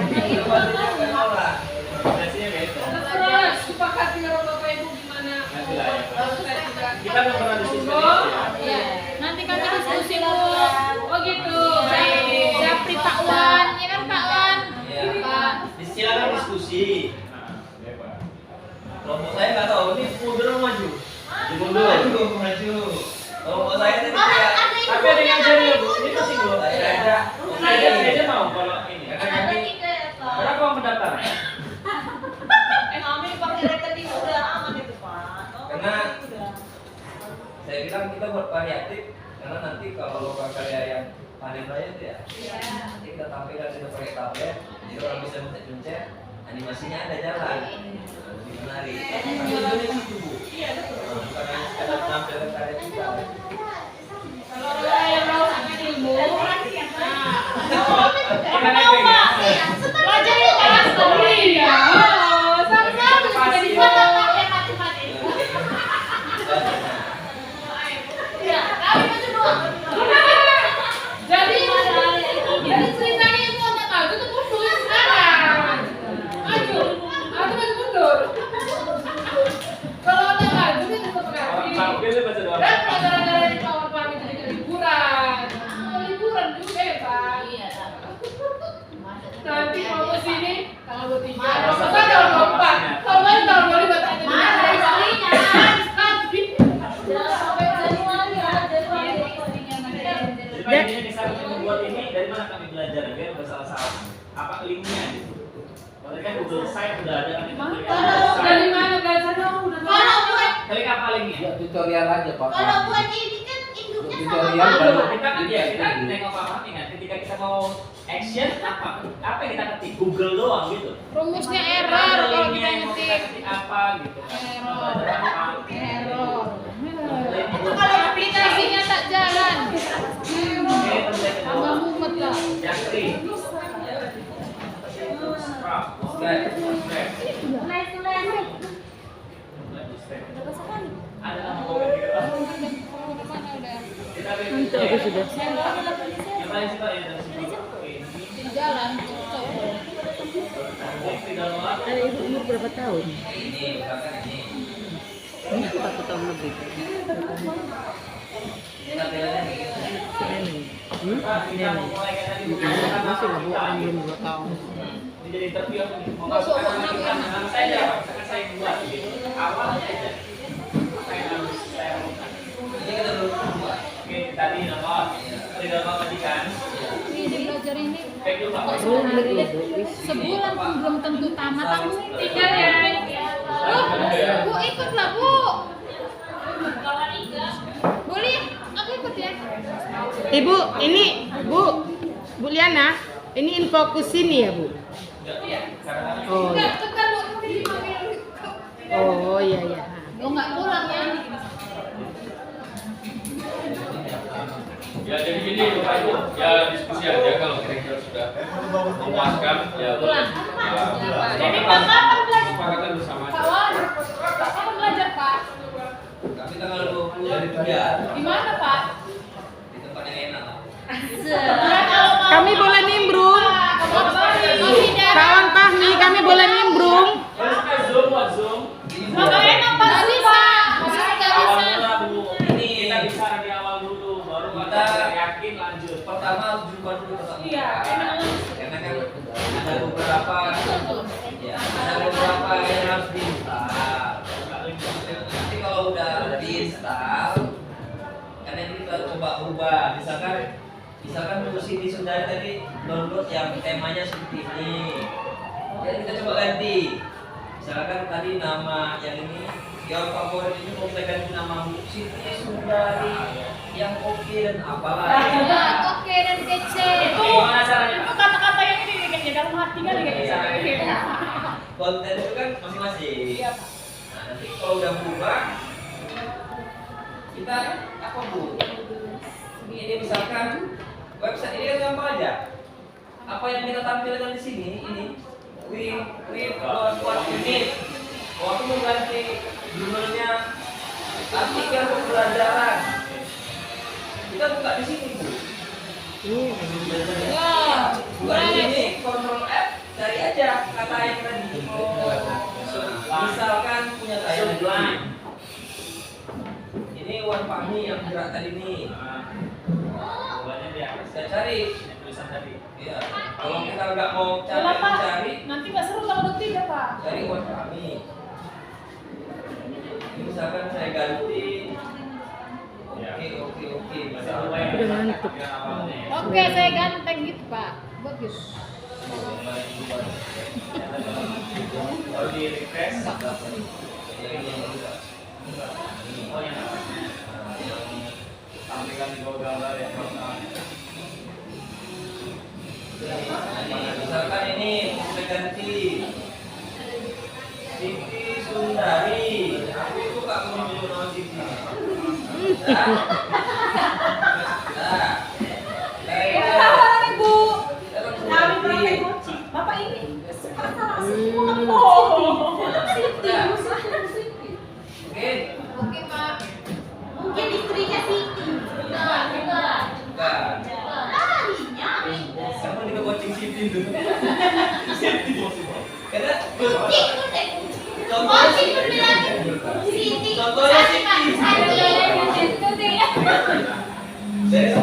Kompetensinya beda. Terus sepakati dengan Bapak Ibu gimana? Nanti lah ya. Saya Kita belum pernah diskusi itu ya. Nanti kami diskusi Bu. Oh gitu. Japri Pak Wan, ya kan Pak Wan? Iya. Pak. Silakan diskusi. Nah, ya Pak. Kelompok saya nggak tahu ini mundur atau maju. Maju. Kelompok saya tadi kayak Tapi ada yang jadi ya Bu. Ini masih belum. saya Saya mau kalau ini. Berapa pendaftar? Kami pakai rekening udah aman itu Pak. karena saya bilang kita buat variatif karena nanti kalau lokal karya yang panen raya itu ya nanti kita tampilkan kita pakai tablet jadi orang bisa mencet-mencet animasinya ada jalan lebih menarik tujuannya itu Bu bukan hanya sekedar menampilkan karya kita. Kalau orang yang mau ambil ilmu, Belajar itu kelas iya. Sama-sama sudah dibuat Jadi ceritanya itu nggak tahu itu mundur sekarang. maju. Aku masih mundur. Kalau ada maju itu tetap kaki. Tampil dia baca doang. Dan gara-gara di PowerPoint itu jadi liburan. Liburan juga ya Pak. Iya. Nanti mau ke sini tanggal 23, kalau nggak tanggal 24, kalau nggak tanggal 25 tak ada Mana istrinya? Nanti. Jadi Pak, ini saat kita membuat ini dari mana kami belajar biar bersalah-salah. Apa linknya gitu? Kalau kan Google Site udah ada kan itu. Dari mana belajarnya? Udah Kalau buat Klik apa linknya? Ya tutorial aja Pak. kalau buat ini kan induknya sama Tutorial Pak. baru. Kita kan ya kita nengok apa ingat ketika kita mau action apa yang kita ketik Google doang gitu. Rumusnya error kalau kita Linknya yang mau kita ngetik. ketik apa gitu kan. Belajar apa. Error. Itu kalau Aplikasinya tak jalan. Oke, template itu. Tambah mumet lah. Jakri. Scrap. Ada nama mobil gitu. Mana udah? Kita sudah. Yang paling suka ya dari sini. Di jalan. Di dalam Ibu umur berapa tahun? Ini misalkan ini Ini 1 tahun lebih. tampilannya begini. Masih lah Bu, orang belum 2 tahun. Ini jadi interview aku nih. Mau masuk ke nama saya apa? Misalkan saya yang buat gitu. Awalnya aja. Saya harus saya lakukan. Ini kita dulu buat. Oke, tadi nama di dalam tadi kan. Ini belajar ini Baik dulu Pak. sebulan pun belum tentu tamat. Aku tinggal ya. Bu ikutlah Bu. Boleh? Aku ikut ya. Ibu, ini Bu Liana, ini infokus sini ya Bu? Oh, iya. Tekan Bu, ini Oh iya iya. Oh nggak kurang ya. Ya jadi gini Bapak Ibu, ya diskusi aja kalau kira-kira sudah memuaskan ya boleh. Jadi Pak kapan belajar? Sepakatan bersama. Pak Wan, kapan belajar Pak? Tapi tanggal 20 dari Jogja Di mana Pak? di tempat yang enak. Kami boleh nimbrung. Pak, Kawan Fahmi, kami boleh nimbrung. Zoom buat Zoom. Nggak bisa. Awal mula Bu. Ini kita bicara di awal dulu, baru kita yakin lanjut. Pertama harus jumpa dulu pertama. Iya, enak. Karena kan ada beberapa yang harus diinstal. Nanti kalau udah diinstal, kan ini kita coba ubah. Misalkan sini sudah tadi download yang temanya seperti ini. Jadi kita coba ganti. Misalkan tadi nama yang ini, yang favorit ini mau kita ganti nama Siti Sundari yang oke dan apalah. Oke dan kece. Gimana caranya? Itu kata-kata yang ini kayaknya dalam hati kan kayaknya. Konten itu kan masing-masing. Iya, Nah, nanti kalau udah berubah, kita apa Bu? Ini misalkan website ini kan gampang aja. Apa yang kita tampilkan di sini ini what unit. Waktu mau ganti judulnya artikel pembelajaran, kita buka di sini Bu. Buka di sini, Ctrl F, cari aja kata yang tadi. Misalkan punya tagline. Ini Wan Fahmi yang gerak tadi nih. Bolanya dia. Kita cari Tulisan tadi. Iya. Kalau kita nggak mau Kenapa? cari, Nanti nggak seru kalau detik ya Pak. cari Wan Fahmi. Ini misalkan saya ganti. Oke. Masih lupa yang ngantuk. Oke, saya ganteng gitu, Pak. Bagus. Baru di refresh. Oh yang tampilkan di bawah gambar ya. Misalkan ini kita ganti Siti Sundari. Aku itu gak mau nyuruh nama Siti. Ibu. Kami praktek coaching. Bapak ini Oke. Oke, Pak. mungkin istrinya Siti. Nah, Bukan. Larinya. Kamu juga coaching Siti dulu. Karena Coaching berbilang Siti. Contohnya Siti. Dari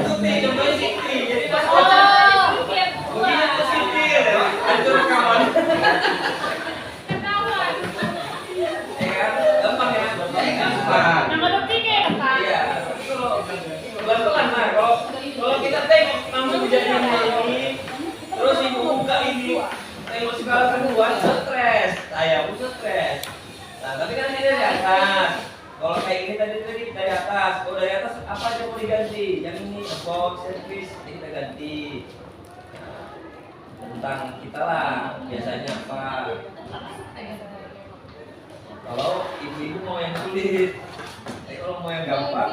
Siti, contohnya Siti. Jadi pas begini tuh Siti. Hancur rekaman. Ya kan? Gampang ya? Gampang. Yang ada tiga ya Pak. Iya. Tapi kalau pelan-pelan nah, kalau kita tengok kamu jadi ini, terus ibu buka ini, tengok segala keluar, stres. Saya pun stres. Nah, tapi kan ini dari atas. Kalau kayak ini tadi dari atas. Kalau dari atas apa aja mau diganti? Yang ini about service ini kita ganti. Tentang kita lah biasanya apa? Kalau ibu-ibu mau yang sulit, tapi kalau mau yang gampang,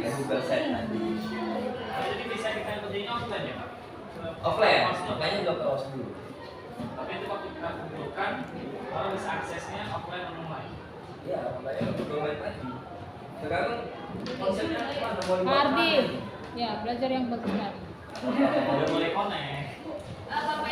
ya Google Set tadi. Jadi bisa kita kerjain offline ya Pak? Offline juga ke OS dulu. Tapi itu waktu kita kumpulkan, orang bisa aksesnya offline atau online. Ya, makanya Google Maps tadi. Sekarang konsepnya apa? Mau Ardi. Ya, belajar yang benar. Udah boleh connect. Bapak